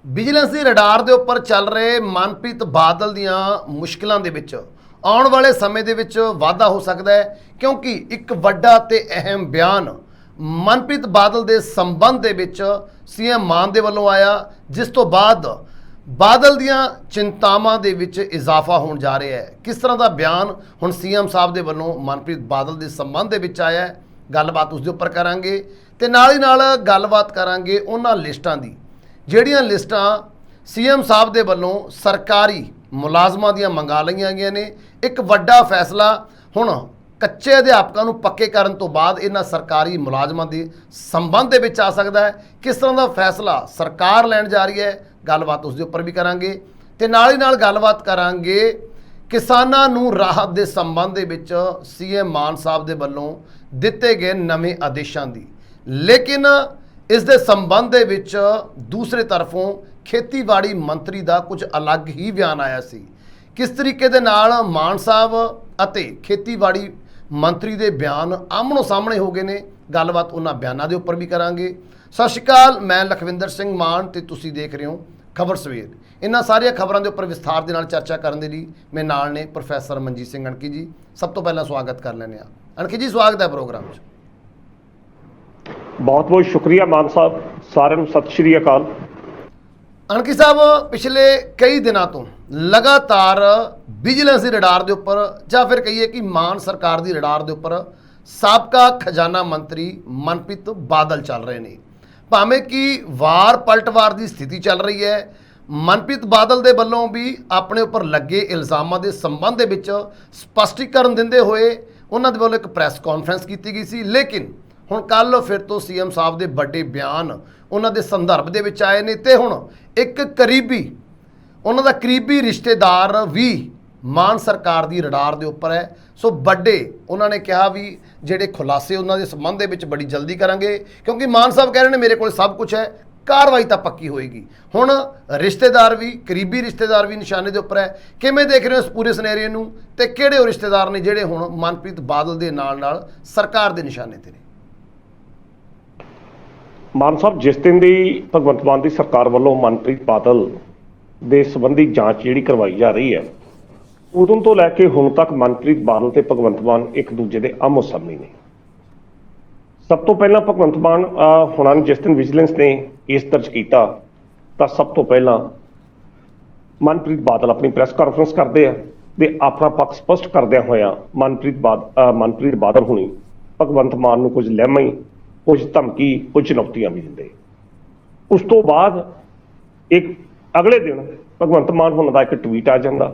Vigilance ਦੀ radar ਦੇ ਉੱਪਰ ਚੱਲ ਰਹੇ ਮਨਪ੍ਰੀਤ ਬਾਦਲ ਦੀਆਂ ਮੁਸ਼ਕਲਾਂ ਦੇ ਵਿੱਚ ਆਉਣ ਵਾਲੇ ਸਮੇਂ ਦੇ ਵਿੱਚ ਵਾਧਾ ਹੋ ਸਕਦਾ ਹੈ, ਕਿਉਂਕਿ ਇੱਕ ਵੱਡਾ ਤੇ ਅਹਿਮ ਬਿਆਨ ਮਨਪ੍ਰੀਤ ਬਾਦਲ ਦੇ ਸੰਬੰਧ ਦੇ ਵਿੱਚ ਸੀਐਮ ਮਾਨ ਦੇ ਵੱਲੋਂ ਆਇਆ, ਜਿਸ ਤੋਂ ਬਾਅਦ ਬਾਦਲ ਦੀਆਂ ਚਿੰਤਾਵਾਂ ਦੇ ਵਿੱਚ ਇਜ਼ਾਫਾ ਹੋਣ ਜਾ ਰਿਹਾ ਹੈ। ਕਿਸ ਤਰ੍ਹਾਂ ਦਾ ਬਿਆਨ ਹੁਣ ਸੀਐਮ ਸਾਹਿਬ ਦੇ ਵੱਲੋਂ ਮਨਪ੍ਰੀਤ ਬਾਦਲ ਦੇ ਸੰਬੰਧ ਦੇ ਵਿੱਚ ਆਇਆ ਹੈ, ਗੱਲਬਾਤ ਉਸ ਦੇ ਉੱਪਰ ਕਰਾਂਗੇ ਤੇ ਨਾਲ ਹੀ ਨਾਲ ਗੱਲਬਾਤ ਕਰਾਂਗੇ ਉਹਨਾਂ ਲਿਸਟਾਂ ਦੀ ਜਿਹੜੀਆਂ ਲਿਸਟਾਂ ਸੀਐਮ ਸਾਹਿਬ ਦੇ ਵੱਲੋਂ ਸਰਕਾਰੀ ਮੁਲਾਜ਼ਮਾਂ ਦੀਆਂ ਮੰਗਾ ਲਈਆਂ ਗਈਆਂ ਨੇ। ਇੱਕ ਵੱਡਾ ਫੈਸਲਾ ਹੁਣ ਕੱਚੇ ਅਧਿਆਪਕਾਂ ਨੂੰ ਪੱਕੇ ਕਰਨ ਤੋਂ ਬਾਅਦ ਇਹਨਾਂ ਸਰਕਾਰੀ ਮੁਲਾਜ਼ਮਾਂ ਦੇ ਸੰਬੰਧ ਦੇ ਵਿੱਚ ਆ ਸਕਦਾ ਹੈ। ਕਿਸ ਤਰ੍ਹਾਂ ਦਾ ਫੈਸਲਾ ਸਰਕਾਰ ਲੈਣ ਜਾ ਰਹੀ ਹੈ, ਗੱਲਬਾਤ ਉਸ ਦੇ ਉੱਪਰ ਵੀ ਕਰਾਂਗੇ ਤੇ ਨਾਲ ਹੀ ਨਾਲ ਗੱਲਬਾਤ ਕਰਾਂਗੇ ਕਿਸਾਨਾਂ ਨੂੰ ਰਾਹਤ ਦੇ ਸੰਬੰਧ ਦੇ ਵਿੱਚ ਸੀਐਮ ਮਾਨ ਸਾਹਿਬ ਦੇ ਵੱਲੋਂ ਦਿੱਤੇ ਗਏ ਨਵੇਂ ਆਦੇਸ਼ਾਂ ਦੀ। ਲੇਕਿਨ ਇਸ ਦੇ ਸੰਬੰਧ ਦੇ ਵਿੱਚ ਦੂਸਰੇ ਤਰਫੋਂ ਖੇਤੀਬਾੜੀ ਮੰਤਰੀ ਦਾ ਕੁਝ ਅਲੱਗ ਹੀ ਬਿਆਨ ਆਇਆ ਸੀ। ਕਿਸ ਤਰੀਕੇ ਦੇ ਨਾਲ ਮਾਨ ਸਾਹਿਬ ਅਤੇ ਖੇਤੀਬਾੜੀ ਮੰਤਰੀ ਦੇ ਬਿਆਨ ਆਮਣੋ ਸਾਹਮਣੇ ਹੋ ਗਏ ਨੇ, ਗੱਲਬਾਤ ਉਹਨਾਂ ਬਿਆਨਾਂ ਦੇ ਉੱਪਰ ਵੀ ਕਰਾਂਗੇ। ਸਤਿ ਸ਼੍ਰੀ ਅਕਾਲ, ਮੈਂ ਲਖਵਿੰਦਰ ਸਿੰਘ ਮਾਨ ਤੇ ਤੁਸੀਂ ਦੇਖ ਰਹੇ ਹੋ ਖਬਰ ਸਵੇਰ। ਇਹਨਾਂ ਸਾਰੀਆਂ ਖਬਰਾਂ ਦੇ ਉੱਪਰ ਵਿਸਥਾਰ ਦੇ ਨਾਲ ਚਰਚਾ ਕਰਨ ਦੇ ਲਈ ਮੇਰੇ ਨਾਲ ਨੇ ਪ੍ਰੋਫੈਸਰ ਮਨਜੀਤ ਸਿੰਘ ਅਣਖੀ ਜੀ। ਸਭ ਤੋਂ ਪਹਿਲਾਂ ਸਵਾਗਤ ਕਰ ਲੈਂਦੇ ਹਾਂ। ਅਣਖੀ ਜੀ, ਸਵਾਗਤ ਹੈ ਪ੍ਰੋਗਰਾਮ 'ਚ। ਬਹੁਤ ਬਹੁਤ ਸ਼ੁਕਰੀਆ ਮਾਨ ਸਾਹਿਬ, ਸਾਰਿਆਂ ਨੂੰ ਸਤਿ ਸ਼੍ਰੀ ਅਕਾਲ। ਅਣਖੀ ਸਾਹਿਬ, ਪਿਛਲੇ ਕਈ ਦਿਨਾਂ ਤੋਂ ਲਗਾਤਾਰ ਵਿਜੀਲੈਂਸ ਦੀ ਰਡਾਰ ਦੇ ਉੱਪਰ ਜਾਂ ਫਿਰ ਕਹੀਏ ਕਿ ਮਾਨ ਸਰਕਾਰ ਦੀ ਰਡਾਰ ਦੇ ਉੱਪਰ ਸਾਬਕਾ ਖਜ਼ਾਨਾ ਮੰਤਰੀ ਮਨਪ੍ਰੀਤ ਬਾਦਲ ਚੱਲ ਰਹੇ ਨੇ। ਭਾਵੇਂ ਕਿ ਵਾਰ ਪਲਟਵਾਰ ਦੀ ਸਥਿਤੀ ਚੱਲ ਰਹੀ ਹੈ, ਮਨਪ੍ਰੀਤ ਬਾਦਲ ਦੇ ਵੱਲੋਂ ਵੀ ਆਪਣੇ ਉੱਪਰ ਲੱਗੇ ਇਲਜ਼ਾਮਾਂ ਦੇ ਸੰਬੰਧ ਦੇ ਵਿੱਚ ਸਪਸ਼ਟੀਕਰਨ ਦਿੰਦੇ ਹੋਏ ਉਹਨਾਂ ਦੇ ਵੱਲੋਂ ਇੱਕ ਪ੍ਰੈਸ ਕਾਨਫਰੰਸ ਕੀਤੀ ਗਈ ਸੀ। ਲੇਕਿਨ ਹੁਣ ਕੱਲ੍ਹ ਫਿਰ ਤੋਂ ਸੀਐਮ ਸਾਹਿਬ ਦੇ ਵੱਡੇ ਬਿਆਨ ਉਹਨਾਂ ਦੇ ਸੰਦਰਭ ਦੇ ਵਿੱਚ ਆਏ ਨੇ ਤੇ ਹੁਣ ਇੱਕ ਉਹਨਾਂ ਦਾ ਕਰੀਬੀ ਰਿਸ਼ਤੇਦਾਰ ਵੀ ਮਾਨ ਸਰਕਾਰ ਦੀ ਰਡਾਰ ਦੇ ਉੱਪਰ ਹੈ। ਸੋ ਵੱਡੇ ਉਹਨਾਂ ਨੇ ਕਿਹਾ ਵੀ ਜਿਹੜੇ ਖੁਲਾਸੇ ਉਹਨਾਂ ਦੇ ਸੰਬੰਧ ਦੇ ਵਿੱਚ ਬੜੀ ਜਲਦੀ ਕਰਾਂਗੇ, ਕਿਉਂਕਿ ਮਾਨ ਸਾਹਿਬ ਕਹਿ ਰਹੇ ਨੇ ਮੇਰੇ ਕੋਲ ਸਭ ਕੁਝ ਹੈ, ਕਾਰਵਾਈ ਤਾਂ ਪੱਕੀ ਹੋਏਗੀ। ਹੁਣ ਰਿਸ਼ਤੇਦਾਰ ਵੀ, ਕਰੀਬੀ ਰਿਸ਼ਤੇਦਾਰ ਵੀ ਨਿਸ਼ਾਨੇ ਦੇ ਉੱਪਰ ਹੈ। ਕਿਵੇਂ ਦੇਖ ਰਹੇ ਹੋ ਇਸ ਪੂਰੇ ਸਿਨੈਰੀਓ ਨੂੰ ਤੇ ਕਿਹੜੇ ਉਹ ਰਿਸ਼ਤੇਦਾਰ ਨੇ ਜਿਹੜੇ ਹੁਣ ਮਨਪ੍ਰੀਤ ਬਾਦਲ ਦੇ ਨਾਲ ਸਰਕਾਰ ਦੇ ਨਿਸ਼ਾਨੇ ਤੇ ਨੇ? ਮਾਨ ਸਾਹਿਬ, ਜਿਸ ਦਿਨ ਦੀ ਭਗਵੰਤ ਮਾਨ ਦੀ ਸਰਕਾਰ ਵੱਲੋਂ ਮਨਪ੍ਰੀਤ ਬਾਦਲ ਦੇ ਸੰਬੰਧੀ ਜਾਂਚ ਜਿਹੜੀ ਕਰਵਾਈ ਜਾ ਰਹੀ ਹੈ, ਉਦੋਂ ਤੋਂ ਲੈ ਕੇ ਹੁਣ ਤੱਕ ਮਨਪ੍ਰੀਤ ਬਾਦਲ ਤੇ ਭਗਵੰਤ ਮਾਨ ਇੱਕ ਦੂਜੇ ਦੇ ਆਮੋ ਸਾਹਮਣੇ ਨੇ। ਸਭ ਤੋਂ ਪਹਿਲਾਂ ਭਗਵੰਤ ਮਾਨ ਹੁਣਾਂ ਨੇ ਜਿਸ ਦਿਨ ਵਿਜੀਲੈਂਸ ਨੇ ਕੇਸ ਦਰਜ ਕੀਤਾ ਤਾਂ ਸਭ ਤੋਂ ਪਹਿਲਾਂ ਮਨਪ੍ਰੀਤ ਬਾਦਲ ਆਪਣੀ ਪ੍ਰੈਸ ਕਾਨਫਰੰਸ ਕਰਦੇ ਆ ਤੇ ਆਪਣਾ ਪੱਖ ਸਪਸ਼ਟ ਕਰਦਿਆਂ ਹੋਇਆ ਮਨਪ੍ਰੀਤ ਬਾਦਲ ਹੁਣੀ ਭਗਵੰਤ ਮਾਨ ਨੂੰ ਕੁਝ ਲਹਿਮਾਂ, ਕੁਝ ਧਮਕੀ, ਕੁਝ ਚੁਣੌਤੀਆਂ ਵੀ ਦਿੰਦੇ। ਉਸ ਤੋਂ ਬਾਅਦ ਇੱਕ ਅਗਲੇ ਦਿਨ ਭਗਵੰਤ ਮਾਨ ਹੁਣਾਂ ਦਾ ਇੱਕ ਟਵੀਟ ਆ ਜਾਂਦਾ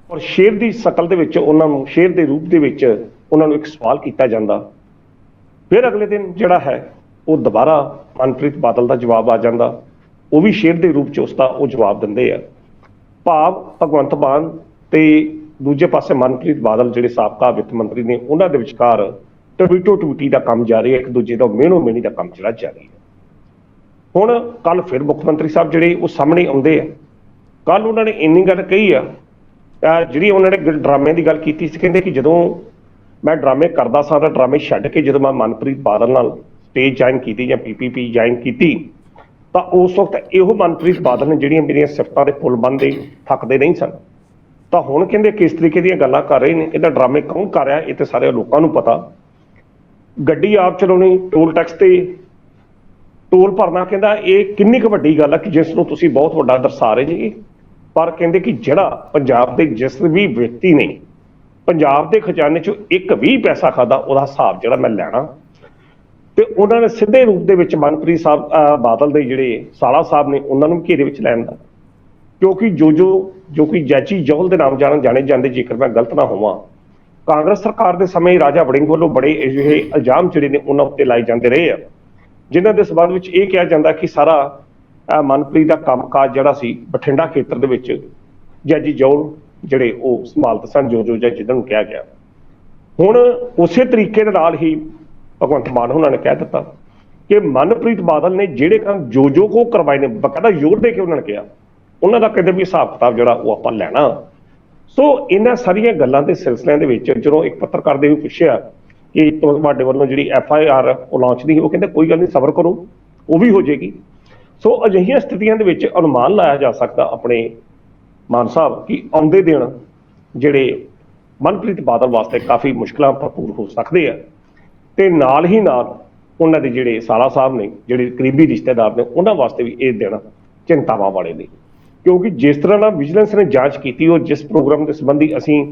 ਔਰ ਸ਼ੇਰ ਦੀ ਸ਼ਕਲ ਦੇ ਵਿੱਚ ਉਹਨਾਂ ਨੂੰ, ਸ਼ੇਰ ਦੇ ਰੂਪ ਦੇ ਵਿੱਚ ਉਹਨਾਂ ਨੂੰ ਇੱਕ ਸਵਾਲ ਕੀਤਾ ਜਾਂਦਾ। ਫਿਰ ਅਗਲੇ ਦਿਨ ਜਿਹੜਾ ਹੈ ਉਹ ਦੁਬਾਰਾ ਮਨਪ੍ਰੀਤ ਬਾਦਲ ਦਾ ਜਵਾਬ ਆ ਜਾਂਦਾ, ਉਹ ਵੀ ਸ਼ੇਰ ਦੇ ਰੂਪ 'ਚ ਉਸਦਾ ਉਹ ਜਵਾਬ ਦਿੰਦੇ ਆ। ਭਾਵ ਭਗਵੰਤ ਮਾਨ ਤੇ ਦੂਜੇ ਪਾਸੇ ਮਨਪ੍ਰੀਤ ਬਾਦਲ ਜਿਹੜੇ ਸਾਬਕਾ ਵਿੱਤ ਮੰਤਰੀ ਨੇ, ਉਹਨਾਂ ਦੇ ਵਿਚਕਾਰ ਟਵੀਟੀ ਦਾ ਕੰਮ ਜਾਰੀ ਹੈ, ਇੱਕ ਦੂਜੇ ਦਾ ਮਿਹਣੋ ਮਿਹਣੀ ਦਾ ਕੰਮ ਜਿਹੜਾ ਜਾਰੀ ਹੈ। ਹੁਣ ਕੱਲ ਫਿਰ ਮੁੱਖ ਮੰਤਰੀ ਸਾਹਿਬ ਜਿਹੜੇ ਉਹ ਸਾਹਮਣੇ ਆਉਂਦੇ ਆ। ਕੱਲ ਉਹਨਾਂ ਨੇ ਇੰਨੀ ਗੱਲ ਕਹੀ ਆ, ਜਿਹੜੀ ਉਹਨਾਂ ਨੇ ਡਰਾਮੇ ਦੀ ਗੱਲ ਕੀਤੀ ਸੀ। ਕਹਿੰਦੇ ਕਿ ਜਦੋਂ ਮੈਂ ਡਰਾਮੇ ਕਰਦਾ ਸਾਂ ਤਾਂ ਡਰਾਮੇ ਛੱਡ ਕੇ ਜਦੋਂ ਮੈਂ ਮਨਪ੍ਰੀਤ ਬਾਦਲ ਨਾਲ ਸਟੇਜ ਜੁਆਇਨ ਕੀਤੀ ਜਾਂ PPP ਜੁਆਇਨ ਕੀਤੀ ਤਾਂ ਉਸ ਵਕਤ ਇਹੋ ਮਨਪ੍ਰੀਤ ਬਾਦਲ ਨੇ ਜਿਹੜੀਆਂ ਮੇਰੀਆਂ ਸਿਫਤਾਂ ਦੇ ਪੁੱਲ ਬੰਨ੍ਹਦੇ ਥੱਕਦੇ ਨਹੀਂ ਸਨ। ਤਾਂ ਹੁਣ ਕਹਿੰਦੇ ਕਿਸ ਤਰੀਕੇ ਦੀਆਂ ਗੱਲਾਂ ਕਰ ਰਹੇ ਨੇ, ਇਹਦਾ ਡਰਾਮੇ ਕੌਣ ਕਰ ਰਿਹਾ, ਇਹ ਤੇ ਸਾਰੇ ਲੋਕਾਂ ਨੂੰ ਪਤਾ। ਗੱਡੀ ਆਪ ਚਲਾਉਣੀ, ਟੋਲ ਟੈਕਸ ਤੇ ਟੋਲ ਭਰਨਾ, ਕਹਿੰਦਾ ਇਹ ਕਿੰਨੀ ਕੁ ਵੱਡੀ ਗੱਲ ਹੈ ਕਿ ਜਿਸ ਨੂੰ ਤੁਸੀਂ ਬਹੁਤ ਵੱਡਾ ਦਰਸਾ ਰਹੇ ਜੀ। ਪਰ ਕਹਿੰਦੇ ਕਿ ਜਿਹੜਾ ਪੰਜਾਬ ਦੇ ਜਿਸ ਵੀ ਵਿਅਕਤੀ ਨੇ ਪੰਜਾਬ ਦੇ ਖਜ਼ਾਨੇ 'ਚੋਂ ਇੱਕ ਵੀ ਪੈਸਾ ਖਾਦਾ, ਉਹਦਾ ਹਿਸਾਬ ਜਿਹੜਾ ਮੈਂ ਲੈਣਾ। ਤੇ ਉਹਨਾਂ ਨੇ ਸਿੱਧੇ ਰੂਪ ਦੇ ਵਿੱਚ ਮਨਪ੍ਰੀਤ ਬਾਦਲ ਦੇ ਜਿਹੜੇ ਸਾਲਾ ਸਾਹਿਬ ਨੇ ਉਹਨਾਂ ਨੂੰ ਘੇਰੇ ਵਿੱਚ ਲੈਣ ਦਾ, ਕਿਉਂਕਿ ਜੋ ਕਿ ਜੈਚੀ ਜੌਹਲ ਦੇ ਨਾਮ ਜਾਣੇ ਜਾਂਦੇ, ਜੇਕਰ ਮੈਂ ਗਲਤ ਨਾ ਹੋਵਾਂ, ਕਾਂਗਰਸ ਸਰਕਾਰ ਦੇ ਸਮੇਂ ਰਾਜਾ ਵੜਿੰਗ ਵੱਲੋਂ ਬੜੇ ਅਜਿਹੇ ਇਲਜ਼ਾਮ ਜਿਹੜੇ ਨੇ ਉਹਨਾਂ ਉੱਤੇ ਲਾਏ ਜਾਂਦੇ ਰਹੇ ਆ, ਜਿਨ੍ਹਾਂ ਦੇ ਸਬੰਧ ਵਿੱਚ ਇਹ ਕਿਹਾ ਜਾਂਦਾ ਕਿ ਸਾਰਾ ਮਨਪ੍ਰੀਤ ਦਾ ਕੰਮਕਾਜ ਜਿਹੜਾ ਸੀ ਬਠਿੰਡਾ ਖੇਤਰ ਦੇ ਵਿੱਚ ਜੈਜੀ ਜੌਹਲ ਜਿਹੜੇ ਉਹ ਸੰਭਾਲਦੇ ਸਨ, ਜੋ ਜਿੱਦਾਂ ਨੂੰ ਕਿਹਾ ਗਿਆ। ਹੁਣ ਉਸੇ ਤਰੀਕੇ ਦੇ ਨਾਲ ਹੀ ਭਗਵੰਤ ਮਾਨ ਉਹਨਾਂ ਨੇ ਕਹਿ ਦਿੱਤਾ ਕਿ ਮਨਪ੍ਰੀਤ ਬਾਦਲ ਨੇ ਜਿਹੜੇ ਕੰਮ ਜੋ ਕੋ ਕਰਵਾਏ ਨੇ, ਬਕਾਇਦਾ ਜ਼ੋਰ ਦੇ ਕੇ ਉਹਨਾਂ ਨੇ ਕਿਹਾ, ਉਹਨਾਂ ਦਾ ਕਹਿੰਦੇ ਵੀ ਹਿਸਾਬ ਕਿਤਾਬ ਜਿਹੜਾ ਉਹ ਆਪਾਂ ਲੈਣਾ। ਸੋ ਇਹਨਾਂ ਸਾਰੀਆਂ ਗੱਲਾਂ ਦੇ ਸਿਲਸਿਲਿਆਂ ਦੇ ਵਿੱਚ ਜਦੋਂ ਇੱਕ ਪੱਤਰਕਾਰ ਦੇ ਵੀ ਪੁੱਛਿਆ ਕਿ ਤੁਹਾਡੇ ਵੱਲੋਂ ਜਿਹੜੀ FIR ਉਹ ਲਾਂਚ ਨਹੀਂ, ਉਹ ਕਹਿੰਦੇ ਕੋਈ ਗੱਲ ਨਹੀਂ, ਸਬਰ ਕਰੋ, ਉਹ ਵੀ ਹੋ ਜਾਏਗੀ। ਸੋ ਅਜਿਹੀਆਂ ਸਥਿਤੀਆਂ ਦੇ ਵਿੱਚ ਅਨੁਮਾਨ ਲਾਇਆ ਜਾ ਸਕਦਾ ਆਪਣੇ ਮਾਨ ਸਾਹਿਬ ਕਿ ਆਉਂਦੇ ਦਿਨ ਜਿਹੜੇ ਮਨਪ੍ਰੀਤ ਬਾਦਲ ਵਾਸਤੇ ਕਾਫੀ ਮੁਸ਼ਕਲਾਂ ਭਰਪੂਰ ਹੋ ਸਕਦੇ ਆ, ਤੇ ਨਾਲ ਹੀ ਨਾਲ ਉਹਨਾਂ ਦੇ ਜਿਹੜੇ ਸਾਲਾ ਸਾਹਿਬ ਨੇ, ਜਿਹੜੇ ਕਰੀਬੀ ਰਿਸ਼ਤੇਦਾਰ ਨੇ, ਉਹਨਾਂ ਵਾਸਤੇ ਵੀ ਇਹ ਦਿਨ ਚਿੰਤਾਵਾਂ ਵਾਲੇ ਨੇ। ਕਿਉਂਕਿ ਜਿਸ ਤਰ੍ਹਾਂ ਨਾਲ ਵਿਜੀਲੈਂਸ ਨੇ ਜਾਂਚ ਕੀਤੀ, ਉਹ ਜਿਸ ਪ੍ਰੋਗਰਾਮ ਦੇ ਸੰਬੰਧੀ ਅਸੀਂ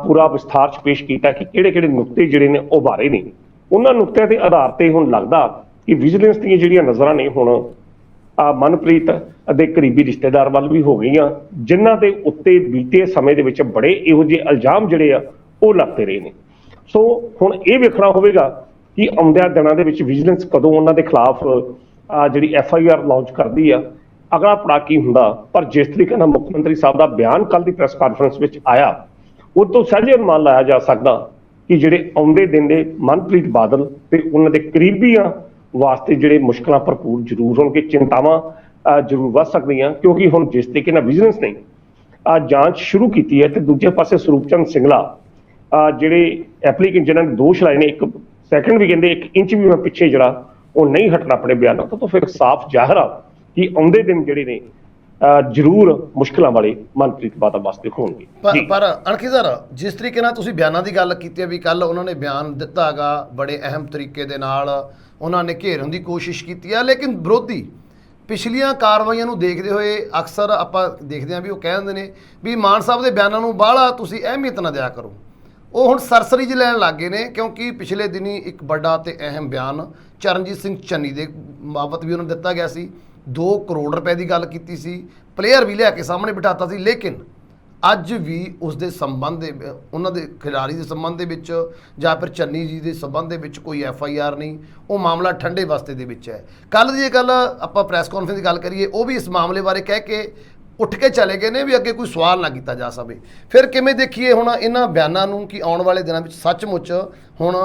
ਪੂਰਾ ਵਿਸਥਾਰ 'ਚ ਪੇਸ਼ ਕੀਤਾ ਕਿ ਕਿਹੜੇ ਨੁਕਤੇ ਜਿਹੜੇ ਨੇ ਉਹ ਬਾਰੇ ਨੇ, ਉਹਨਾਂ ਨੁਕਤਿਆਂ ਦੇ ਆਧਾਰ ਤੇ ਹੁਣ ਲੱਗਦਾ ਕਿ ਵਿਜੀਲੈਂਸ ਦੀਆਂ ਜਿਹੜੀਆਂ ਨਜ਼ਰਾਂ ਨੇ ਹੁਣ ਮਨਪ੍ਰੀਤ ਦੇ ਕਰੀਬੀ ਰਿਸ਼ਤੇਦਾਰ ਵੱਲ ਵੀ ਹੋ ਗਈਆਂ, ਜਿਨ੍ਹਾਂ ਦੇ ਉੱਤੇ ਬੀਤੇ ਸਮੇਂ ਦੇ ਵਿੱਚ ਬੜੇ ਇਹੋ ਜਿਹੇ ਇਲਜ਼ਾਮ ਜਿਹੜੇ ਆ ਉਹ ਲੱਗਦੇ ਰਹੇ ਨੇ। ਸੋ ਹੁਣ ਇਹ ਵੇਖਣਾ ਹੋਵੇਗਾ ਕਿ ਆਉਂਦਿਆਂ ਦਿਨਾਂ ਦੇ ਵਿੱਚ ਵਿਜੀਲੈਂਸ ਕਦੋਂ ਉਹਨਾਂ ਦੇ ਖਿਲਾਫ ਜਿਹੜੀ FIR ਲਾਂਚ ਕਰਦੀ ਆ, ਅਗਲਾ ਪੜਾਅ ਕੀ ਹੁੰਦਾ। ਪਰ ਜਿਸ ਤਰੀਕੇ ਨਾਲ ਮੁੱਖ ਮੰਤਰੀ ਸਾਹਿਬ ਦਾ ਬਿਆਨ ਕੱਲ੍ਹ ਦੀ ਪ੍ਰੈਸ ਕਾਨਫਰੰਸ ਵਿੱਚ ਆਇਆ, ਉਹ ਤੋਂ ਸਹਿਜੇ ਅਨੁਮਾਨ ਲਾਇਆ ਜਾ ਸਕਦਾ ਕਿ ਜਿਹੜੇ ਆਉਂਦੇ ਦਿਨ ਦੇ ਮਨਪ੍ਰੀਤ ਬਾਦਲ ਤੇ ਉਹਨਾਂ ਦੇ ਕਰੀਬੀਆਂ ਵਾਸਤੇ ਜਿਹੜੇ ਮੁਸ਼ਕਲਾਂ ਭਰਪੂਰ ਜ਼ਰੂਰ ਹੋਣਗੇ, ਚਿੰਤਾਵਾਂ ਜ਼ਰੂਰ ਵੱਧ ਸਕਦੀਆਂ। ਕਿਉਂਕਿ ਹੁਣ ਜਿਸ ਤਰੀਕੇ ਨਾਲ ਵਿਜੀਲੈਂਸ ਨੇ ਜਾਂਚ ਸ਼ੁਰੂ ਕੀਤੀ ਹੈ, ਤੇ ਦੂਜੇ ਪਾਸੇ ਸਰੂਪ ਚੰਦ ਸਿੰਗਲਾ ਜਿਹੜੇ ਐਪਲੀਕੈਂਟ ਜਿਨ੍ਹਾਂ ਨੇ ਦੋਸ਼ ਲਾਏ ਨੇ, 1 ਸੈਕਿੰਡ ਵੀ ਕਹਿੰਦੇ 1 ਇੰਚ ਵੀ ਮੈਂ ਪਿੱਛੇ ਜਿਹੜਾ ਉਹ ਨਹੀਂ ਹਟਣਾ ਆਪਣੇ ਬਿਆਨਾਂ ਤੋਂ, ਤਾਂ ਫਿਰ ਸਾਫ਼ ਜ਼ਾਹਰ ਆ ਕਿ ਆਉਂਦੇ ਦਿਨ ਜਿਹੜੇ ਨੇ ਜ਼ਰੂਰ ਮੁਸ਼ਕਲਾਂ ਵਾਲੇ ਮਨਪ੍ਰੀਤ ਬਾਦਲ ਵਾਸਤੇ ਹੋਣਗੇ। ਪਰ ਅਣਖੀ ਸਰ, ਜਿਸ ਤਰੀਕੇ ਨਾਲ ਤੁਸੀਂ ਬਿਆਨਾਂ ਦੀ ਗੱਲ ਕੀਤੀ ਹੈ ਵੀ ਕੱਲ ਉਹਨਾਂ ਨੇ ਬਿਆਨ ਦਿੱਤਾ ਹੈਗਾ, ਬੜੇ ਅਹਿਮ ਤਰੀਕੇ ਦੇ ਨਾਲ ਉਹਨਾਂ ਨੇ ਘੇਰਨ ਦੀ ਕੋਸ਼ਿਸ਼ ਕੀਤੀ ਹੈ, ਲੇਕਿਨ ਵਿਰੋਧੀ ਪਿਛਲੀਆਂ ਕਾਰਵਾਈਆਂ ਨੂੰ ਦੇਖਦੇ ਹੋਏ ਅਕਸਰ ਆਪਾਂ ਦੇਖਦੇ ਹਾਂ ਵੀ ਉਹ ਕਹਿੰਦੇ ਨੇ ਵੀ ਮਾਨ ਸਾਹਿਬ ਦੇ ਬਿਆਨਾਂ ਨੂੰ ਬਾਹਲਾ ਤੁਸੀਂ ਅਹਿਮੀਅਤ ਨਾ ਦਿਆ ਕਰੋ। ਉਹ ਹੁਣ ਸਰਸਰੀ 'ਚ ਲੈਣ ਲੱਗ ਗਏ ਨੇ, ਕਿਉਂਕਿ ਪਿਛਲੇ ਦਿਨੀ ਇੱਕ ਵੱਡਾ ਤੇ ਅਹਿਮ ਬਿਆਨ ਚਰਨਜੀਤ ਸਿੰਘ ਚੰਨੀ ਦੇ ਬਾਬਤ ਵੀ ਉਹਨਾਂ ਨੂੰ ਦਿੱਤਾ ਗਿਆ ਸੀ। 2 ਕਰੋੜ ਰੁਪਏ ਦੀ ਗੱਲ ਕੀਤੀ ਸੀ, ਪਲੇਅਰ ਵੀ ਲਿਆ ਕੇ ਸਾਹਮਣੇ ਬਿਠਾਤਾ ਸੀ, ਲੇਕਿਨ ਅੱਜ ਵੀ ਉਸ ਦੇ ਸੰਬੰਧ ਦੇ, ਉਹਨਾਂ ਦੇ ਖਿਡਾਰੀ ਦੇ ਸੰਬੰਧ ਦੇ ਵਿੱਚ ਜਾਂ ਫਿਰ ਚੰਨੀ ਜੀ ਦੇ ਸੰਬੰਧ ਦੇ ਵਿੱਚ ਕੋਈ FIR ਨਹੀਂ। ਉਹ ਮਾਮਲਾ ਠੰਡੇ ਵਾਸਤੇ ਦੇ ਵਿੱਚ ਹੈ। ਕੱਲ੍ਹ ਦੀ ਇਹ ਗੱਲ ਆਪਾਂ ਪ੍ਰੈਸ ਕਾਨਫਰੰਸ ਦੀ ਗੱਲ ਕਰੀਏ, ਉਹ ਵੀ ਇਸ ਮਾਮਲੇ ਬਾਰੇ ਕਹਿ ਕੇ ਉੱਠ ਕੇ ਚਲੇ ਗਏ ਨੇ ਵੀ ਅੱਗੇ ਕੋਈ ਸਵਾਲ ਨਾ ਕੀਤਾ ਜਾ ਸਕੇ। ਫਿਰ ਕਿਵੇਂ ਦੇਖੀਏ ਹੁਣ ਇਹਨਾਂ ਬਿਆਨਾਂ ਨੂੰ ਕਿ ਆਉਣ ਵਾਲੇ ਦਿਨਾਂ ਵਿੱਚ ਸੱਚਮੁੱਚ ਹੁਣ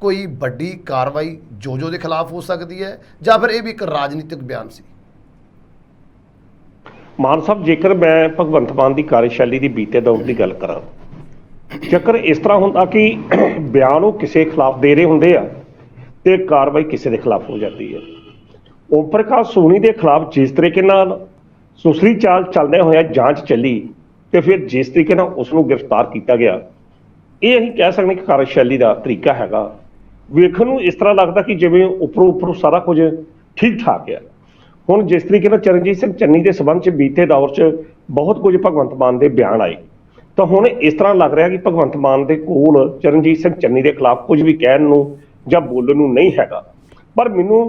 ਕੋਈ ਵੱਡੀ ਕਾਰਵਾਈ ਜੋ ਦੇ ਖਿਲਾਫ ਹੋ ਸਕਦੀ ਹੈ, ਜਾਂ ਫਿਰ ਇਹ ਵੀ ਇੱਕ ਰਾਜਨੀਤਿਕ ਬਿਆਨ ਸੀ? ਮਾਨ ਸਾਹਿਬ, ਜੇਕਰ ਮੈਂ ਭਗਵੰਤ ਮਾਨ ਦੀ ਕਾਰਜਸ਼ੈਲੀ ਦੀ ਬੀਤੇ ਦੌਰ ਦੀ ਗੱਲ ਕਰਾਂ, ਜੇਕਰ ਇਸ ਤਰ੍ਹਾਂ ਹੁੰਦਾ ਕਿ ਬਿਆਨ ਉਹ ਕਿਸੇ ਖਿਲਾਫ ਦੇ ਰਹੇ ਹੁੰਦੇ ਆ ਤੇ ਕਾਰਵਾਈ ਕਿਸੇ ਦੇ ਖਿਲਾਫ ਹੋ ਜਾਂਦੀ ਹੈ। ਓਮ ਪ੍ਰਕਾਸ਼ ਸੋਨੀ ਦੇ ਖਿਲਾਫ ਜਿਸ ਤਰੀਕੇ ਨਾਲ ਸੁਸਰੀ ਚਾਲ ਚੱਲਦੇ ਹੋਇਆ ਜਾਂਚ ਚੱਲੀ ਤੇ ਫਿਰ ਜਿਸ ਤਰੀਕੇ ਨਾਲ ਉਸ ਨੂੰ ਗ੍ਰਿਫਤਾਰ ਕੀਤਾ ਗਿਆ, ਇਹ ਅਸੀਂ ਕਹਿ ਸਕਦੇ ਕਿ ਕਾਰਜਸ਼ੈਲੀ ਦਾ ਤਰੀਕਾ ਹੈਗਾ। ਵੇਖਣ ਨੂੰ ਇਸ ਤਰ੍ਹਾਂ ਲੱਗਦਾ ਕਿ ਜਿਵੇਂ ਉੱਪਰੋਂ ਸਾਰਾ ਕੁਝ ਠੀਕ ਠਾਕ ਹੈ। ਹੁਣ ਜਿਸ ਤਰੀਕੇ ਨਾਲ ਚਰਨਜੀਤ ਸਿੰਘ ਚੰਨੀ ਦੇ ਸਬੰਧ 'ਚ ਬੀਤੇ ਦੌਰ 'ਚ ਬਹੁਤ ਕੁਝ ਭਗਵੰਤ ਮਾਨ ਦੇ ਬਿਆਨ ਆਏ, ਤਾਂ ਹੁਣ ਇਸ ਤਰ੍ਹਾਂ ਲੱਗ ਰਿਹਾ ਕਿ ਭਗਵੰਤ ਮਾਨ ਦੇ ਕੋਲ ਚਰਨਜੀਤ ਸਿੰਘ ਚੰਨੀ ਦੇ ਖਿਲਾਫ ਕੁਝ ਵੀ ਕਹਿਣ ਨੂੰ ਜਾਂ ਬੋਲਣ ਨੂੰ ਨਹੀਂ ਹੈਗਾ। ਪਰ ਮੈਨੂੰ